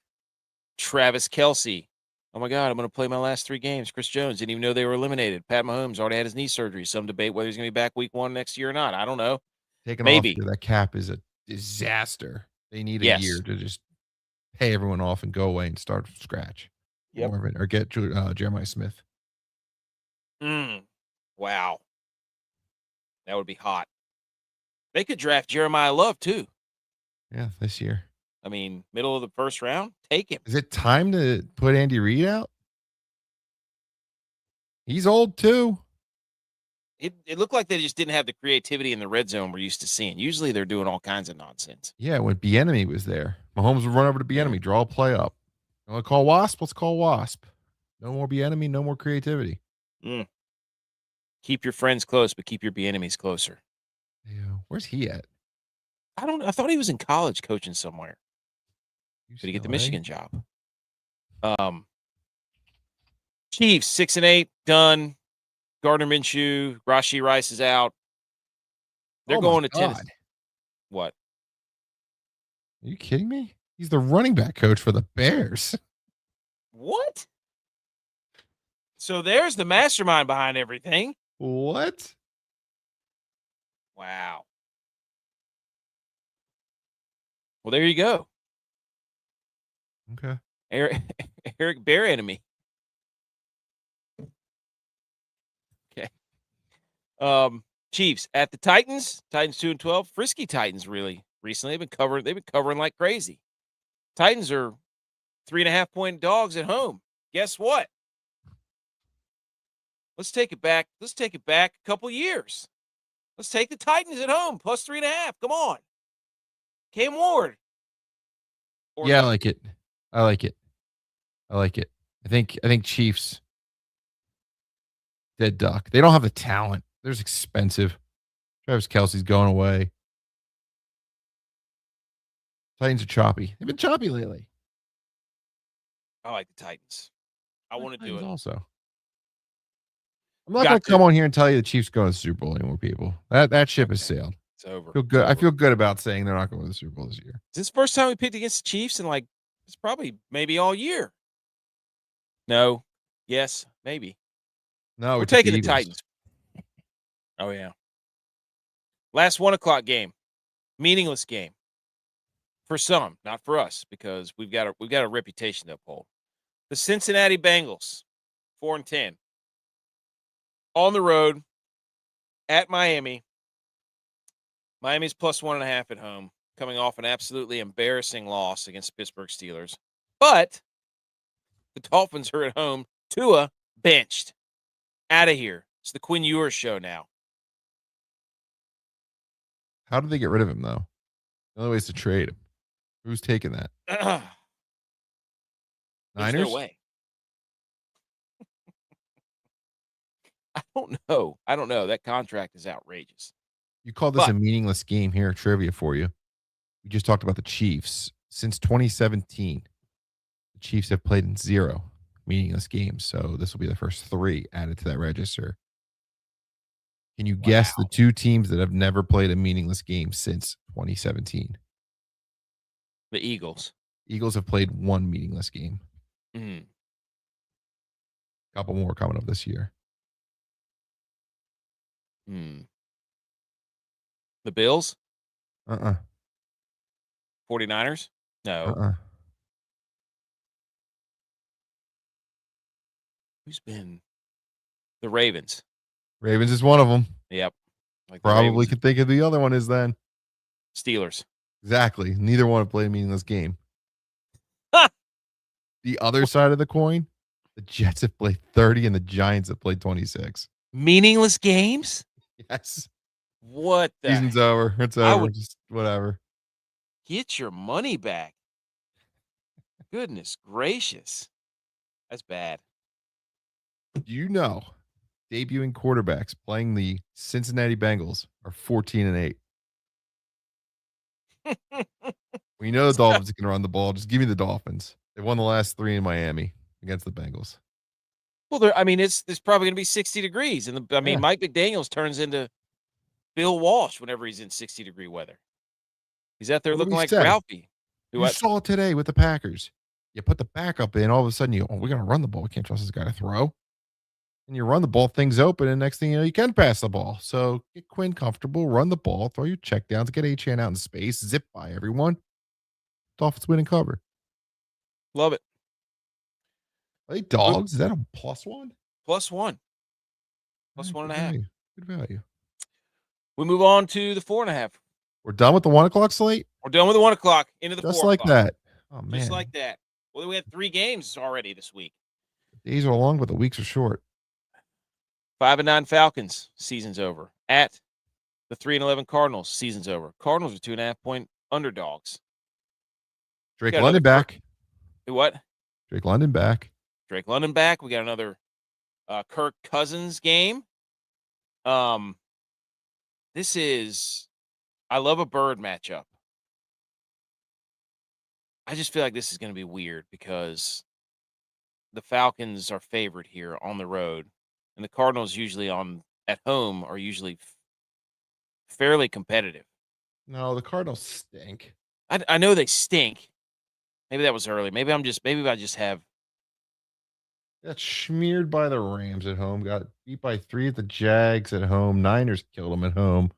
Travis Kelce. Oh, my God, I'm going to play my last 3 games. Chris Jones didn't even know they were eliminated. Pat Mahomes already had his knee surgery. Some debate whether he's going to be back week 1 next year or not. I don't know. Taking off Maybe. that cap is a disaster. They need a year Yes. to just pay everyone off and go away and start from scratch. Yep. Or get Jeremiah Smith. Wow. That would be hot. They could draft Jeremiah Love, too. Yeah, this year. I mean, middle of the first round, take him. Is it time to put Andy Reid out? He's old, too. It looked like they just didn't have the creativity in the red zone we're used to seeing. Usually they're doing all kinds of nonsense. Yeah, when Bieniemy was there, Mahomes would run over to Bieniemy, draw a play up. You want to call Wasp? Let's call Wasp. No more Bieniemy, no more creativity. Keep your friends close, but keep your enemies closer. Yeah, where's he at? I don't know. I thought he was in college coaching somewhere. UCLA? Did he get the Michigan job? Chiefs 6-8 done. Gardner Minshew, Rashee Rice is out. They're going to Tennessee. What? Are you kidding me? He's the running back coach for the Bears. What? So there's the mastermind behind everything. What? Wow. Well, there you go. Okay. Eric Bear enemy. Okay. Chiefs at the Titans. Titans 2-12. Frisky Titans really recently. They've been covering like crazy. Titans are 3.5-point dogs at home. Guess what? Let's take it back. Let's take it back a couple years. Let's take the Titans at home plus 3.5. Come on. Cam Ward. Yeah, I like it. I like it. I think Chiefs dead duck. They don't have the talent. They're just expensive. Travis Kelce's going away. Titans are choppy. They've been choppy lately. I like the Titans. I want to do it. Also, I'm not going to come on here and tell you the Chiefs going to the Super Bowl anymore, people. That ship has sailed. It's over. I feel good about saying they're not going to the Super Bowl this year. Is this the first time we picked against the Chiefs in it's probably maybe all year? No. Yes. Maybe. No, we're taking the Titans. Oh, yeah. Last 1:00 game. Meaningless game. For some, not for us, because we've got a reputation to uphold. The Cincinnati Bengals, 4-10. On the road at Miami. Miami's plus 1.5 at home, coming off an absolutely embarrassing loss against the Pittsburgh Steelers. But the Dolphins are at home. Tua benched. Out of here. It's the Quinn Ewers show now. How did they get rid of him, though? The only way is to trade him. Who's taking that? There's Niners? no way. I don't know. That contract is outrageous. You call this a meaningless game here, trivia for you. We just talked about the Chiefs. Since 2017, the Chiefs have played in 0 meaningless games. So this will be the first 3 added to that register. Can you guess the 2 teams that have never played a meaningless game since 2017? The Eagles. Eagles have played 1 meaningless game. Couple more coming up this year. The Bills? 49ers? No. Who's been? The Ravens. Ravens is one of them. Yep. Probably could think of the other one is then. Steelers. Exactly. Neither one have played a meaningless game. The other side of the coin, the Jets have played 30 and the Giants have played 26. Meaningless games? Yes. What the season's over. It's over. Just whatever. Get your money back. Goodness gracious. That's bad. You know, debuting quarterbacks playing the Cincinnati Bengals are 14-8. We know the Dolphins are going to run the ball. Just give me the Dolphins. They won the last 3 in Miami against the Bengals. Well, it's probably going to be 60 degrees, and Yeah. Mike McDaniel's turns into Bill Walsh whenever he's in 60-degree weather. He's out there What do looking we like say? Ralphie. You saw it today with the Packers. You put the backup in, all of a sudden we're going to run the ball. We can't trust this guy to throw. And you run the ball, things open, and next thing you know, you can pass the ball. So get Quinn comfortable, run the ball, throw your check downs, get Achane out in space, zip by everyone. Dolphins win and cover. Love it. Are they dogs? Is that a +1? +1. Right, +1.5. value. Good value. We move on to the 4.5. We're done with the 1 o'clock slate? We're done with the 1 o'clock, into the Just 4 like o'clock. that. Oh, man. Just like that. Well, we had 3 games already this week. The days are long, but the weeks are short. 5-9 Falcons, season's over. At the 3-11 Cardinals, season's over. Cardinals are 2.5-point underdogs. Drake London back. What? Drake London back. Drake London back. We got another Kirk Cousins game. This is, I love a bird matchup. I just feel like this is going to be weird because the Falcons are favored here on the road, and the Cardinals usually at home are usually fairly competitive. No, the Cardinals stink. I know they stink. Maybe that was early. Maybe I just have. Got smeared by the Rams at home. Got beat by 3 at the Jags at home. Niners killed them at home.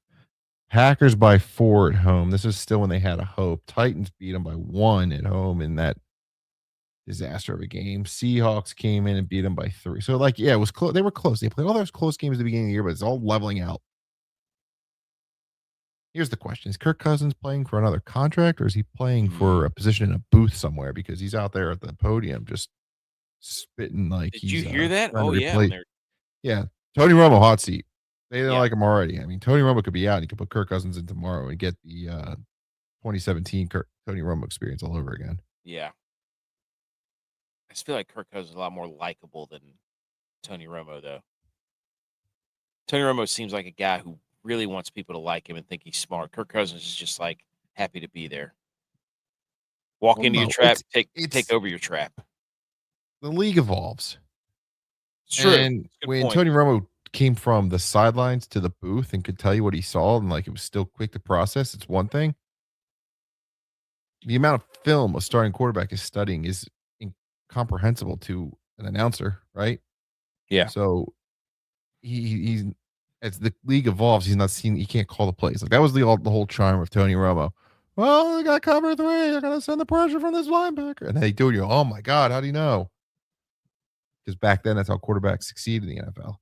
Packers by 4 at home. This is still when they had a hope. Titans beat them by 1 at home in that disaster of a game. Seahawks came in and beat them by 3. So, it was close. They were close. They played all those close games at the beginning of the year, but it's all leveling out. Here's the question. Is Kirk Cousins playing for another contract, or is he playing for a position in a booth somewhere? Because he's out there at the podium just spitting like Did he's you hear that? Oh, yeah. Yeah. Tony Romo, hot seat. They didn't Yeah. like him already. I mean, Tony Romo could be out. He could put Kirk Cousins in tomorrow and get the 2017 Tony Romo experience all over again. Yeah. I just feel like Kirk Cousins is a lot more likable than Tony Romo, though. Tony Romo seems like a guy who really wants people to like him and think he's smart. Kirk Cousins is just like happy to be there. Walk into your trap, take over your trap. The league evolves. It's true. And when Tony Romo came from the sidelines to the booth and could tell you what he saw and it was still quick to process, it's one thing. The amount of film a starting quarterback is studying is incomprehensible to an announcer, right? Yeah. So he's as the league evolves, he can't call the plays. That was the whole charm of Tony Romo. Well, I got cover 3. I gotta send the pressure from this linebacker. And they do it. Oh my God, how do you know? Because back then that's how quarterbacks succeed in the NFL.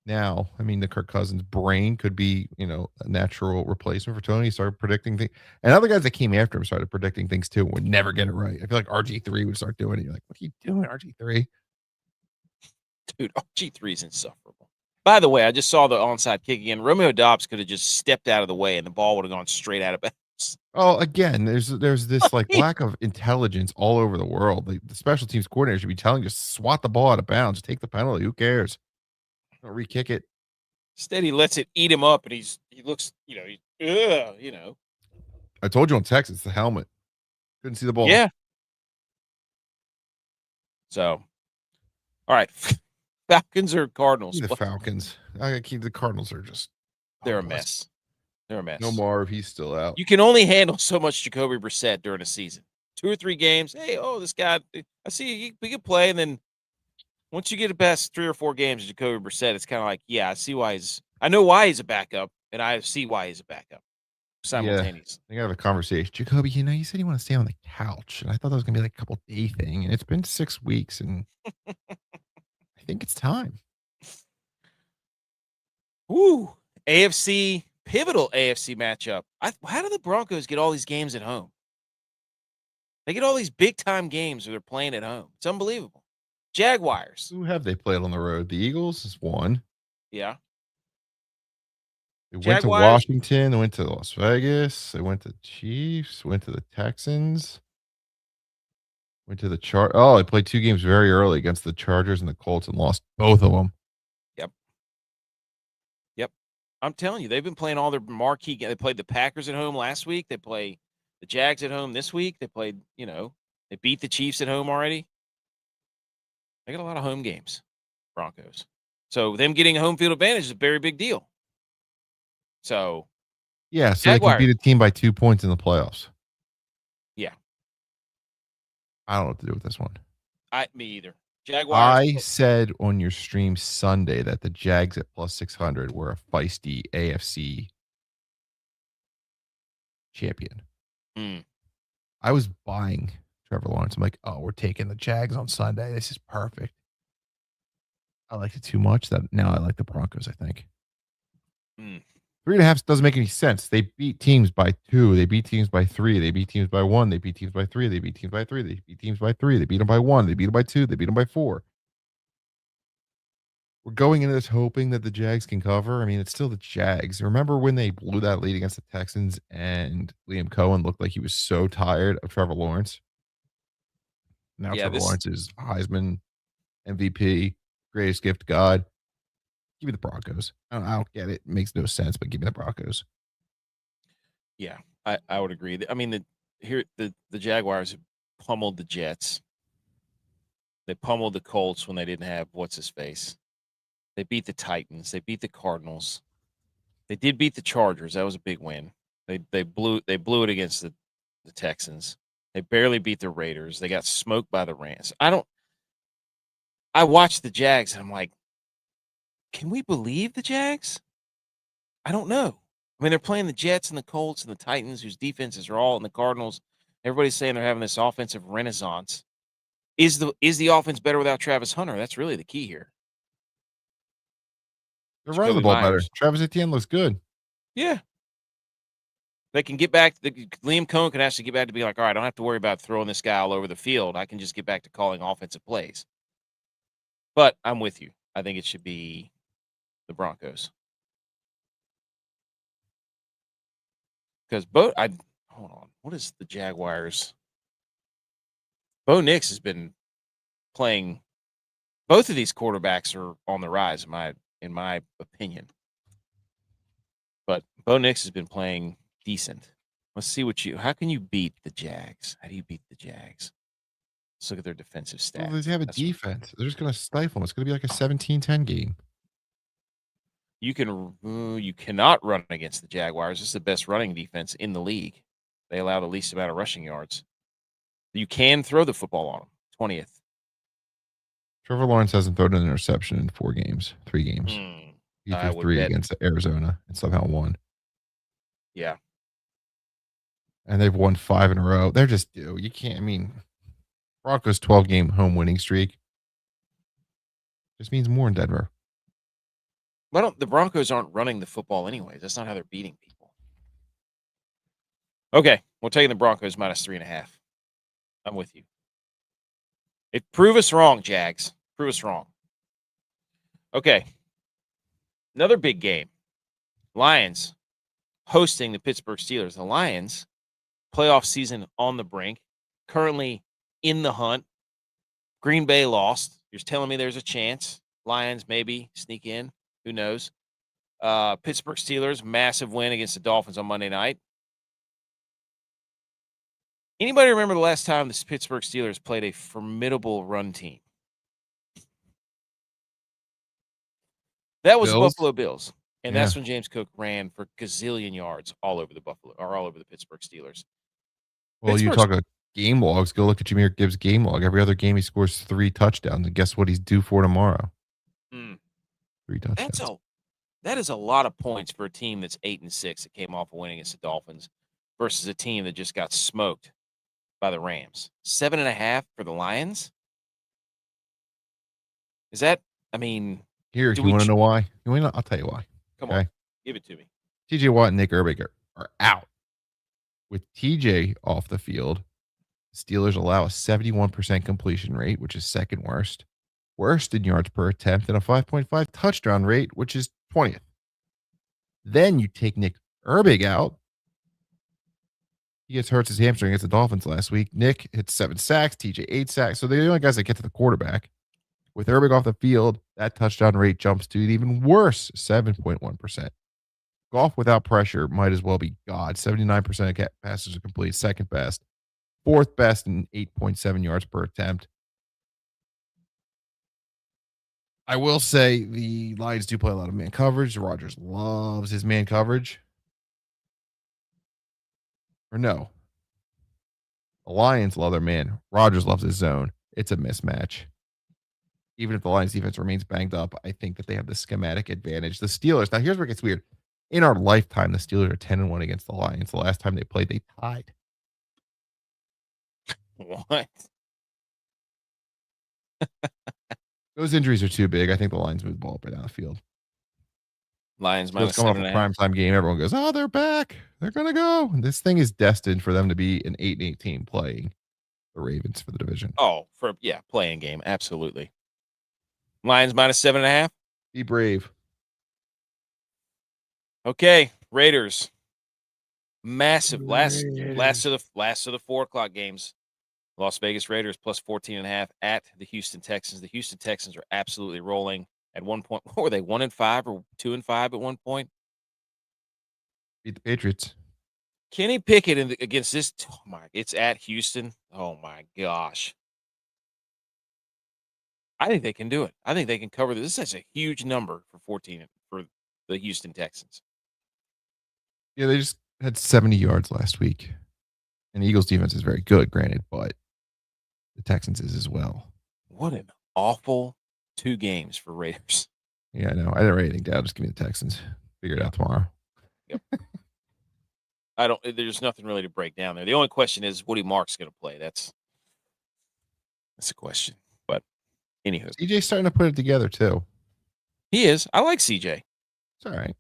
Now, the Kirk Cousins brain could be, a natural replacement for Tony. He started predicting things. And other guys that came after him started predicting things too and would never get it right. I feel like RG3 would start doing it. You're like, what are you doing, RG3? Dude, RG3 is insufferable. By the way, I just saw the onside kick again. Romeo Doubs could have just stepped out of the way and the ball would have gone straight out of bounds. Oh, again, there's this lack of intelligence all over the world. The special teams coordinator should be telling you, just swat the ball out of bounds, take the penalty. Who cares? Don't re-kick it. Instead, he lets it eat him up, and he looks, I told you on text, it's the helmet. Couldn't see the ball. Yeah. So, all right. Falcons or Cardinals? The Falcons. The Cardinals are just... They're a mess. They're a mess. No Marv, he's still out. You can only handle so much Jacoby Brissett during a season. 2 or 3 games. Hey, this guy, I see he can play, and then once you get past 3 or 4 games of Jacoby Brissett, it's kind of like, yeah, I know why he's a backup, and I see why he's a backup simultaneously. I gotta have a conversation. Jacoby, you said you want to stay on the couch, and I thought that was gonna be a couple day thing, and it's been 6 weeks, and I think it's time. Woo! Pivotal AFC matchup. How do the Broncos get all these games at home? They get all these big-time games where they're playing at home. It's unbelievable. Jaguars. Who have they played on the road? The Eagles is one. Yeah. They went to Washington. They went to Las Vegas. They went to Chiefs. Went to the Texans. Went to the chart. Oh, they played 2 games very early against the Chargers and the Colts and lost both of them. Yep. Yep. I'm telling you, they've been playing all their marquee games. They played the Packers at home last week. They play the Jags at home this week. They played, they beat the Chiefs at home already. They got a lot of home games, Broncos. So them getting a home field advantage is a very big deal. So yeah, so they can beat a team by 2 points in the playoffs. Yeah. I don't know what to do with this one. Me either. Jaguars. I said on your stream Sunday that the Jags at plus 600 were a feisty AFC champion. I was buying Trevor Lawrence. I'm like, oh, we're taking the Jags on Sunday. This is perfect. I liked it too much that now I like the Broncos, I think. 3.5 doesn't make any sense. They beat teams by 2. They beat teams by 3. They beat teams by 1. They beat teams by 3. They beat teams by 3. They beat teams by 3. They beat them by 1. They beat them by 2. They beat them by 4. We're going into this hoping that the Jags can cover. I mean, it's still the Jags. Remember when they blew that lead against the Texans and Liam Cohen looked like he was so tired of Trevor Lawrence? Now Trevor Lawrence is Heisman, MVP, greatest gift to God. Give me the Broncos. I don't get it. It makes no sense, but give me the Broncos. Yeah, I would agree. I mean, the Jaguars pummeled the Jets. They pummeled the Colts when they didn't have what's-his-face. They beat the Titans. They beat the Cardinals. They did beat the Chargers. That was a big win. They blew it against the Texans. They barely beat the Raiders. They got smoked by the Rams. I watched the Jags and I'm like, can we believe the Jags? I don't know. I mean, they're playing the Jets and the Colts and the Titans, whose defenses are all, and the Cardinals. Everybody's saying they're having this offensive renaissance. Is the offense better without Travis Hunter? That's really the key here. They're running the ball better. Travis Etienne looks good. Yeah. They can get back. Liam Cohen can actually get back to be like, all right, I don't have to worry about throwing this guy all over the field. I can just get back to calling offensive plays. But I'm with you. I think it should be the Broncos. Because hold on. What is the Jaguars? Bo Nix has been playing. Both of these quarterbacks are on the rise, in my opinion. But Bo Nix has been playing decent. Let's see how can you beat the Jags? How do you beat the Jags? Let's look at their defensive stats. Well, they have a defense. They're just going to stifle them. It's going to be like a 17-10 game. You cannot run against the Jaguars. This is the best running defense in the league. They allow the least amount of rushing yards. You can throw the football on them. 20th. Trevor Lawrence hasn't thrown an interception in 3 games. He threw 3 against Arizona and somehow won. Yeah. And they've won 5 in a row. They're just due. You can't, Broncos 12-game home winning streak just means more in Denver. But the Broncos aren't running the football anyways. That's not how they're beating people. Okay, we're taking the Broncos -3.5. I'm with you. Prove us wrong, Jags. Prove us wrong. Okay. Another big game. Lions hosting the Pittsburgh Steelers. The Lions, playoff season on the brink, currently in the hunt. Green Bay lost. You're telling me there's a chance Lions maybe sneak in. Who knows? Pittsburgh Steelers, massive win against the Dolphins on Monday night. Anybody remember the last time the Pittsburgh Steelers played a formidable run team? That was the Buffalo Bills. And that's when James Cook ran for gazillion yards all over the Pittsburgh Steelers. Well, you talk about game logs. Go look at Jahmyr Gibbs' game log. Every other game he scores 3 touchdowns. And guess what he's due for tomorrow? 3 touchdowns. That is a lot of points for a team that's 8-6 that came off of winning against the Dolphins versus a team that just got smoked by the Rams. 7.5 for the Lions. Is that? Here, you want to know why? I'll tell you why. Come on, give it to me. TJ Watt and Nick Herbig are out. With TJ off the field, Steelers allow a 71% completion rate, which is second worst. Worst in yards per attempt, and a 5.5 touchdown rate, which is 20th. Then you take Nick Herbig out. He gets hurts his hamstring against the Dolphins last week. Nick hits 7 sacks, TJ 8 sacks. So they're the only guys that get to the quarterback. With Herbig off the field, that touchdown rate jumps to an even worse 7.1%. Golf without pressure might as well be God. 79% of passes are complete, second best, fourth best in 8.7 yards per attempt. I will say the Lions do play a lot of man coverage. Rodgers loves his man coverage. Or no, the Lions love their man. Rodgers loves his zone. It's a mismatch. Even if the Lions defense remains banged up, I think that they have the schematic advantage. The Steelers, now here's where it gets weird. In our lifetime, the Steelers are 10-1 against the Lions. The last time they played, they tied. What? Those injuries are too big. I think the Lions move the ball up and down the field. Lions So it's minus coming off a 7.5. primetime game. Everyone goes, "Oh, they're back. They're gonna go." And this thing is destined for them to be an 8-8 team playing the Ravens for the division. Oh, playing game, absolutely. Lions minus 7.5. Be brave. Okay, Raiders. Massive last of the 4:00 games. Las Vegas Raiders plus 14.5 at the Houston Texans. The Houston Texans are absolutely rolling. At one point, what were they, 1-5 or 2-5 at one point? Beat the Patriots. Kenny Pickett against this. Oh my! It's at Houston. Oh my gosh! I think they can do it. I think they can cover this. This is a huge number for 14 for the Houston Texans. Yeah, they just had 70 yards last week. And the Eagles defense is very good, granted, but the Texans is as well. What an awful 2 games for Raiders. Yeah, I know. I didn't write anything down. Just give me the Texans. Figure it out tomorrow. Yep. There's nothing really to break down there. The only question is Woody Mark's going to play. That's a question. But anywho, CJ's starting to put it together too. he is. I like CJ. It's all right.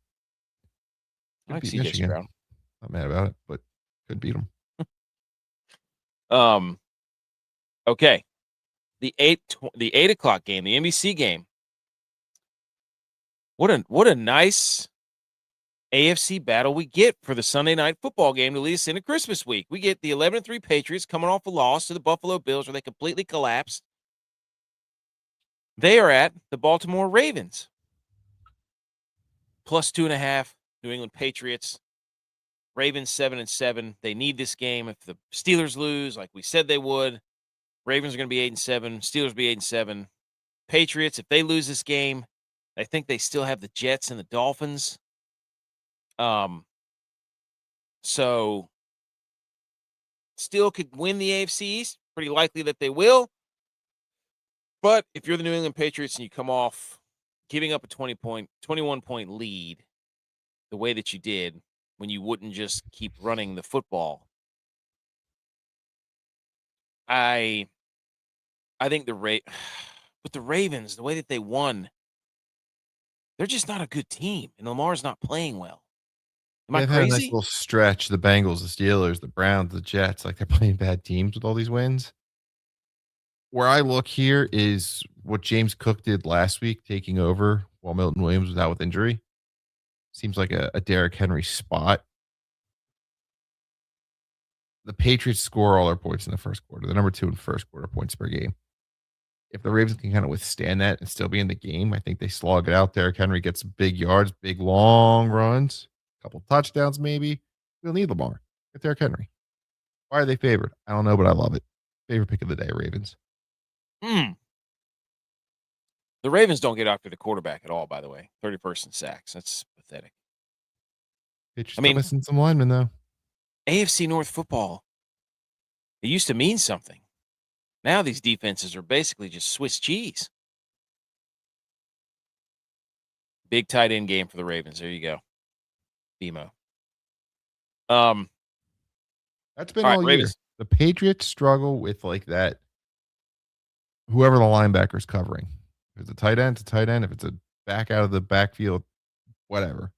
I like beat CJ Michigan. Stroud. Not mad about it, but could beat them. Okay. The 8 o'clock game, the NBC game. What a nice AFC battle we get for the Sunday night football game to lead us into Christmas week. We get the 11-3 Patriots coming off a loss to the Buffalo Bills where they completely collapsed. They are at the Baltimore Ravens. Plus 2.5, New England Patriots. Ravens 7-7. They need this game. If the Steelers lose, like we said they would, Ravens are going to be 8-7. Steelers be 8-7. Patriots, if they lose this game, I think they still have the Jets and the Dolphins. So still could win the AFC East. Pretty likely that they will. But if you're the New England Patriots and you come off giving up a 21-point lead the way that you did when you wouldn't just keep running the football, I think the Ravens, the way that they won, they're just not a good team, and Lamar's not playing well. Am I They've had a nice crazy? little stretch. The Bengals, the Steelers, the Browns, the Jets, like they're playing bad teams with all these wins. Where I look here is what James Cook did last week, taking over while Milton Williams was out with injury. Seems like a Derrick Henry spot. The Patriots score all their points in the first quarter. They're number 2 in first quarter points per game. If the Ravens can kind of withstand that and still be in the game, I think they slog it out. Derrick Henry gets big yards, big long runs, a couple touchdowns maybe. We'll need Lamar. Get Derrick Henry. Why are they favored? I don't know, but I love it. Favorite pick of the day, Ravens. The Ravens don't get after the quarterback at all, by the way. 31st in sacks. That's pathetic. Patriots still missing some linemen, though. AFC North football, it used to mean something. Now these defenses are basically just Swiss cheese. Big tight end game for the Ravens. There you go. BMO. That's been all year. Ravens. The Patriots struggle with like that. Whoever the linebacker's covering. If it's a tight end, it's a tight end. If it's a back out of the backfield, whatever.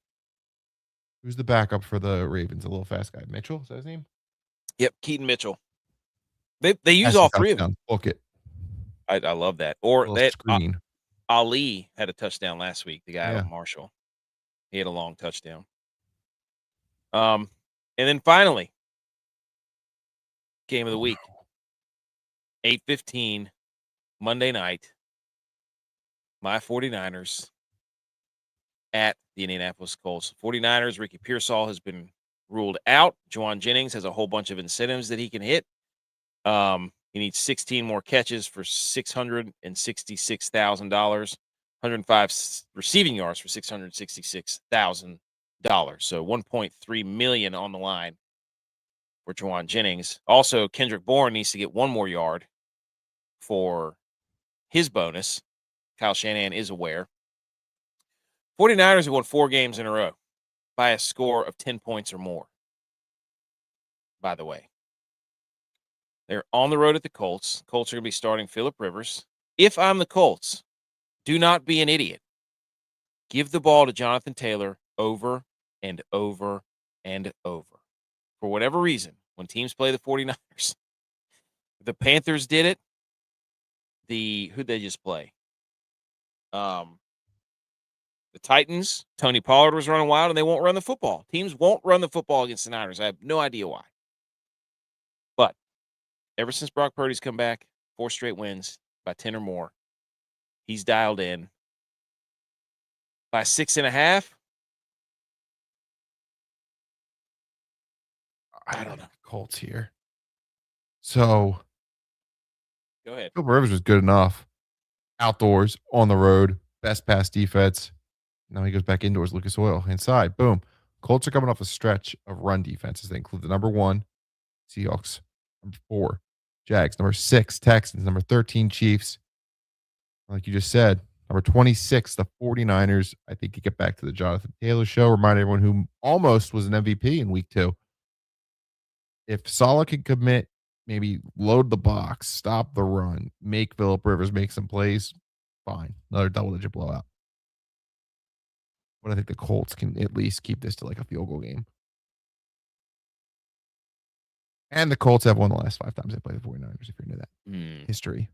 Who's the backup for the Ravens? A little fast guy. Mitchell? Is that his name? Yep, Keaton Mitchell. They use all three of them. Book it. I love that. Or that screen. Ali had a touchdown last week, the guy out of Marshall. He had a long touchdown. And then finally, Game of the week. 8:15 Monday night. My 49ers at the Indianapolis Colts. 49ers, Ricky Pearsall has been ruled out. Juwan Jennings has a whole bunch of incentives that he can hit. He needs 16 more catches for $666,000, 105 receiving yards for $666,000. So $1.3 million on the line for Juwan Jennings. Also, Kendrick Bourne needs to get one more yard for his bonus. Kyle Shanahan is aware. 49ers have won 4 games in a row by a score of 10 points or more, by the way. They're on the road at the Colts. Colts are going to be starting Phillip Rivers. If I'm the Colts, do not be an idiot. Give the ball to Jonathan Taylor over and over and over. For whatever reason, when teams play the 49ers, the Panthers did it. Who'd they just play? The Titans, Tony Pollard was running wild, and they won't run the football. Teams won't run the football against the Niners. I have no idea why. But ever since Brock Purdy's come back, 4 straight wins by 10 or more. He's dialed in. By 6.5? I don't know. Colts here. So go ahead. Phillip Rivers was good enough. Outdoors, on the road, best pass defense. Now he goes back indoors. Lucas Oil inside. Boom. Colts are coming off a stretch of run defenses. They include the number 1 Seahawks, number 4 Jags, number 6 Texans, number 13 Chiefs. Like you just said, number 26 the 49ers. I think you get back to the Jonathan Taylor show. Remind everyone who almost was an MVP in week 2. If Saleh can commit, maybe load the box, stop the run, make Phillip Rivers make some plays, fine. Another double-digit blowout. But I think the Colts can at least keep this to like a field goal game. And the Colts have won the last 5 times they played the 49ers, if you're into that. History.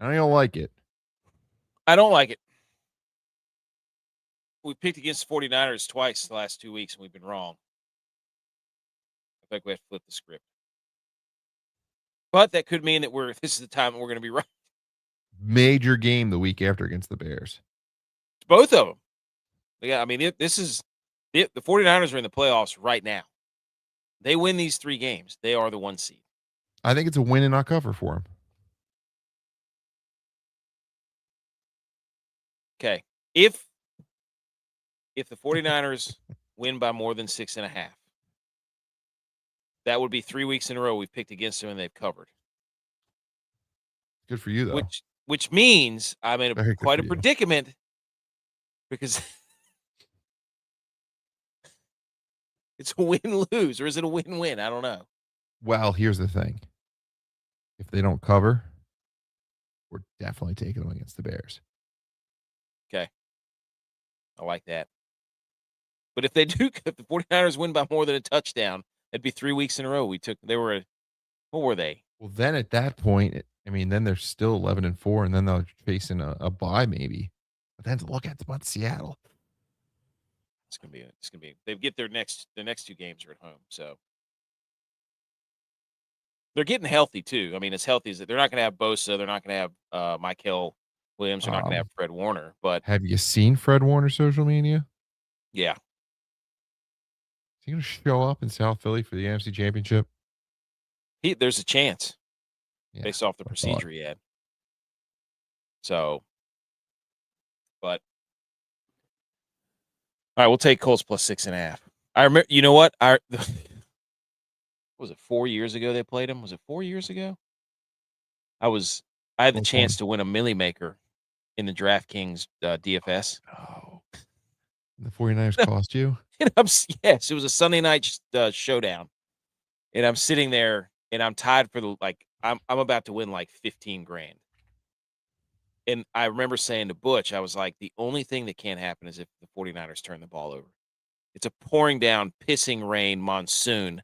I don't like it. I don't like it. We picked against the 49ers twice the last 2 weeks, and we've been wrong. I think we have to flip the script. But that could mean that this is the time that we're going to be right. Major game the week after against the Bears. It's both of them. Yeah, I mean, the 49ers are in the playoffs right now. They win these 3 games. They are the 1 seed. I think it's a win and not cover for them. Okay. If the 49ers win by more than 6.5, that would be 3 weeks in a row we've picked against them and they've covered. Good for you, though. Which means I'm in quite a predicament because it's a win-lose, or is it a win-win? I don't know. Well, here's the thing. If they don't cover, we're definitely taking them against the Bears. Okay. I like that. But if the 49ers win by more than a touchdown, it'd be 3 weeks in a row. What were they? Well, then at that point, then they're still 11-4, and then they're facing a bye maybe. But then to look at about Seattle. It's gonna be. They get their next 2 games are at home, so they're getting healthy too. I mean, as healthy as they're not gonna have Bosa, they're not gonna have Michael Williams, they're not gonna have Fred Warner. But have you seen Fred Warner social media? Yeah. Is he gonna show up in South Philly for the NFC Championship? There's a chance, based off the procedure he had. So, but all right, we'll take Colts plus 6.5. I remember. You know what? Was it 4 years ago they played him? Was it 4 years ago? I had the chance to win a Millie Maker in the DraftKings DFS. Oh, the 49ers cost you? Yes, it was a Sunday night showdown, and I'm sitting there and I'm tied for I'm about to win like 15 grand. And I remember saying to Butch, I was like, the only thing that can't happen is if the 49ers turn the ball over. It's a pouring down, pissing rain monsoon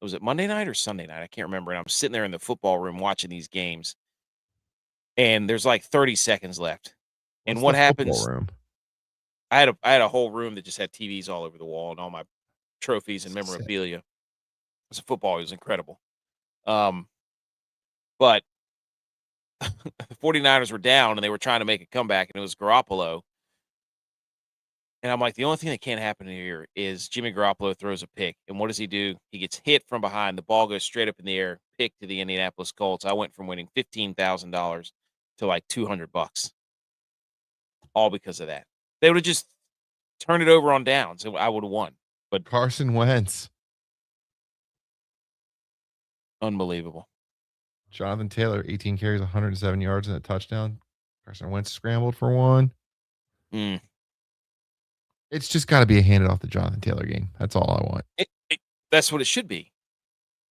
was it Monday night or Sunday night? I can't remember. And I'm sitting there in the football room watching these games. And there's like 30 seconds left. And what happens? Room? I had a whole room that just had TVs all over the wall and all my trophies and memorabilia. As a football, he was incredible. But the 49ers were down, and they were trying to make a comeback, and it was Garoppolo. And I'm like, the only thing that can't happen here is Jimmy Garoppolo throws a pick. And what does he do? He gets hit from behind. The ball goes straight up in the air, pick to the Indianapolis Colts. I went from winning $15,000 to like $200, all because of that. They would have just turned it over on downs, and I would have won. But Carson Wentz. Unbelievable. Jonathan Taylor, 18 carries, 107 yards, and a touchdown. Carson Wentz scrambled for one. It's just got to be a handed off the Jonathan Taylor game. That's all I want. That's what it should be.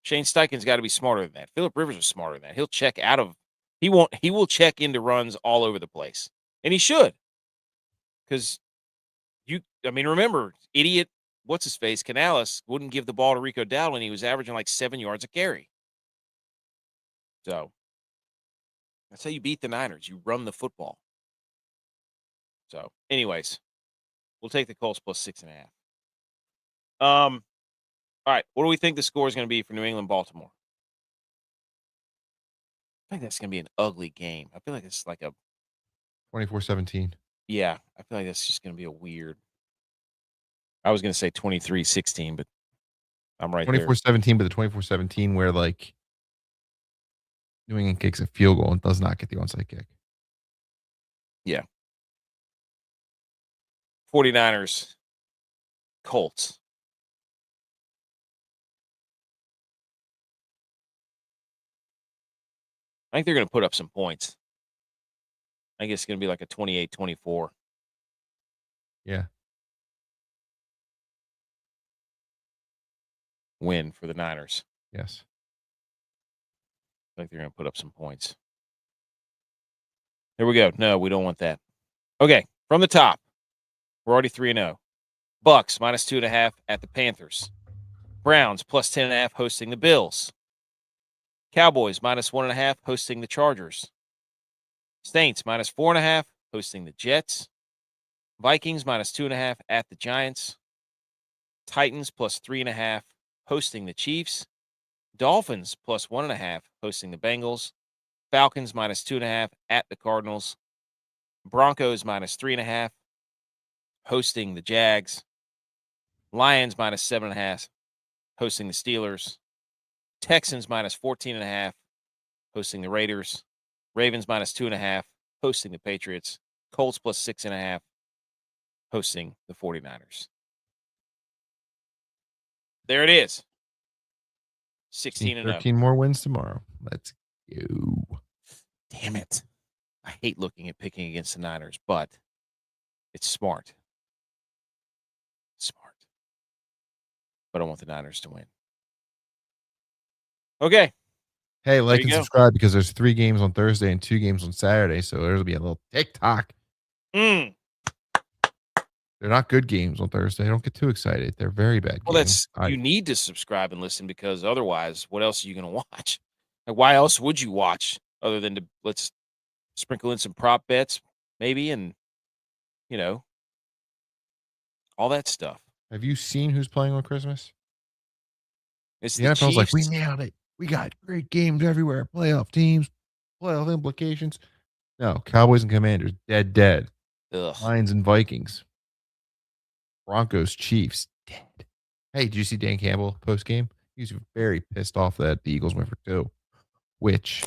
Shane Steichen's got to be smarter than that. Phillip Rivers is smarter than that. He'll check out of he will check into runs all over the place. And he should. Because remember, idiot, what's his face, Canales wouldn't give the ball to Rico Dowdle, and he was averaging like 7 yards a carry. So that's how you beat the Niners. You run the football. So, anyways, we'll take the Colts plus 6.5. All right, what do we think the score is going to be for New England Baltimore? I think that's going to be an ugly game. I feel like it's like a 24-17. Yeah, I feel like that's just going to be a weird. I was going to say 23-16, but I'm right 24-17, but the 24-17 where like New England kicks a field goal and does not get the onside kick. Yeah. 49ers, Colts. I think they're going to put up some points. I think it's going to be like a 28-24. Yeah. Win for the Niners. Yes. I think they're going to put up some points. Here we go. No, we don't want that. Okay, from the top, we're already 3-0. Bucks minus 2.5 at the Panthers. Browns plus 10.5 hosting the Bills. Cowboys minus 1.5 hosting the Chargers. Saints minus 4.5 hosting the Jets. Vikings minus 2.5 at the Giants. Titans plus 3.5 hosting the Chiefs. Dolphins plus 1.5 hosting the Bengals. Falcons minus 2.5 at the Cardinals. Broncos minus 3.5 hosting the Jags. Lions minus 7.5 hosting the Steelers. Texans minus 14.5 hosting the Raiders. Ravens minus 2.5 hosting the Patriots. Colts plus 6.5 hosting the 49ers. There it is. 16-0. 13 more wins tomorrow. Let's go. Damn it. I hate looking at picking against the Niners, but it's smart. Smart. But I want the Niners to win. Okay. Hey, like and subscribe because there's 3 games on Thursday and 2 games on Saturday, so there'll be a little TikTok. They're not good games on Thursday. Don't get too excited. They're very bad games. You need to subscribe and listen because otherwise, what else are you going to watch? Like, why else would you watch other than to let's sprinkle in some prop bets, maybe, and all that stuff. Have you seen who's playing on Christmas? It's the NFL's like, we nailed it. We got great games everywhere. Playoff teams, playoff implications. No, Cowboys and Commanders, dead. Ugh. Lions and Vikings. Broncos, Chiefs, dead. Hey, did you see Dan Campbell post game? He was very pissed off that the Eagles went for 2, which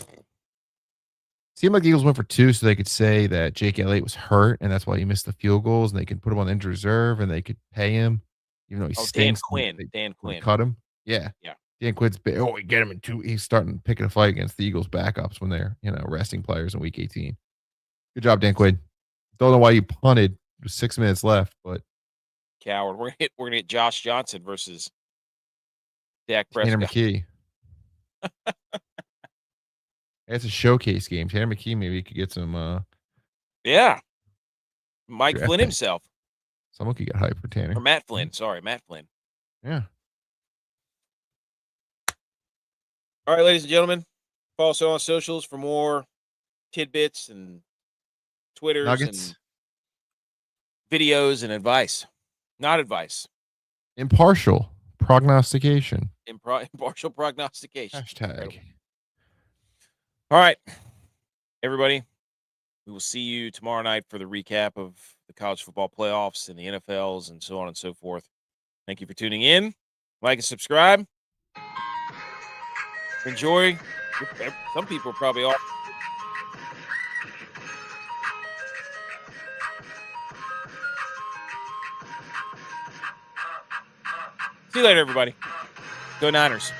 seemed like the Eagles went for 2 so they could say that Jake Elliott was hurt and that's why he missed the field goals and they could put him on injured reserve and they could pay him, even though he stinks. Dan Quinn. Cut him. Yeah. Dan Quinn's we get him in 2. He's starting picking a fight against the Eagles backups when they're, resting players in week 18. Good job, Dan Quinn. Don't know why you punted. There's 6 minutes left, but coward. We're gonna hit Josh Johnson versus Dak Prescott. Tanner McKee. It's a showcase game. Tanner McKee maybe could get some. Mike Flynn himself. Someone could get hype for Tanner. Or Matt Flynn. Sorry, Matt Flynn. Yeah. All right, ladies and gentlemen, follow us on socials for more tidbits and Twitters Nuggets. and videos and advice. Not advice. Impartial prognostication. Impartial prognostication. Hashtag. Incredible. All right, everybody. We will see you tomorrow night for the recap of the college football playoffs and the NFLs and so on and so forth. Thank you for tuning in. Like and subscribe. Enjoy. Some people probably are. See you later, everybody. Go Niners.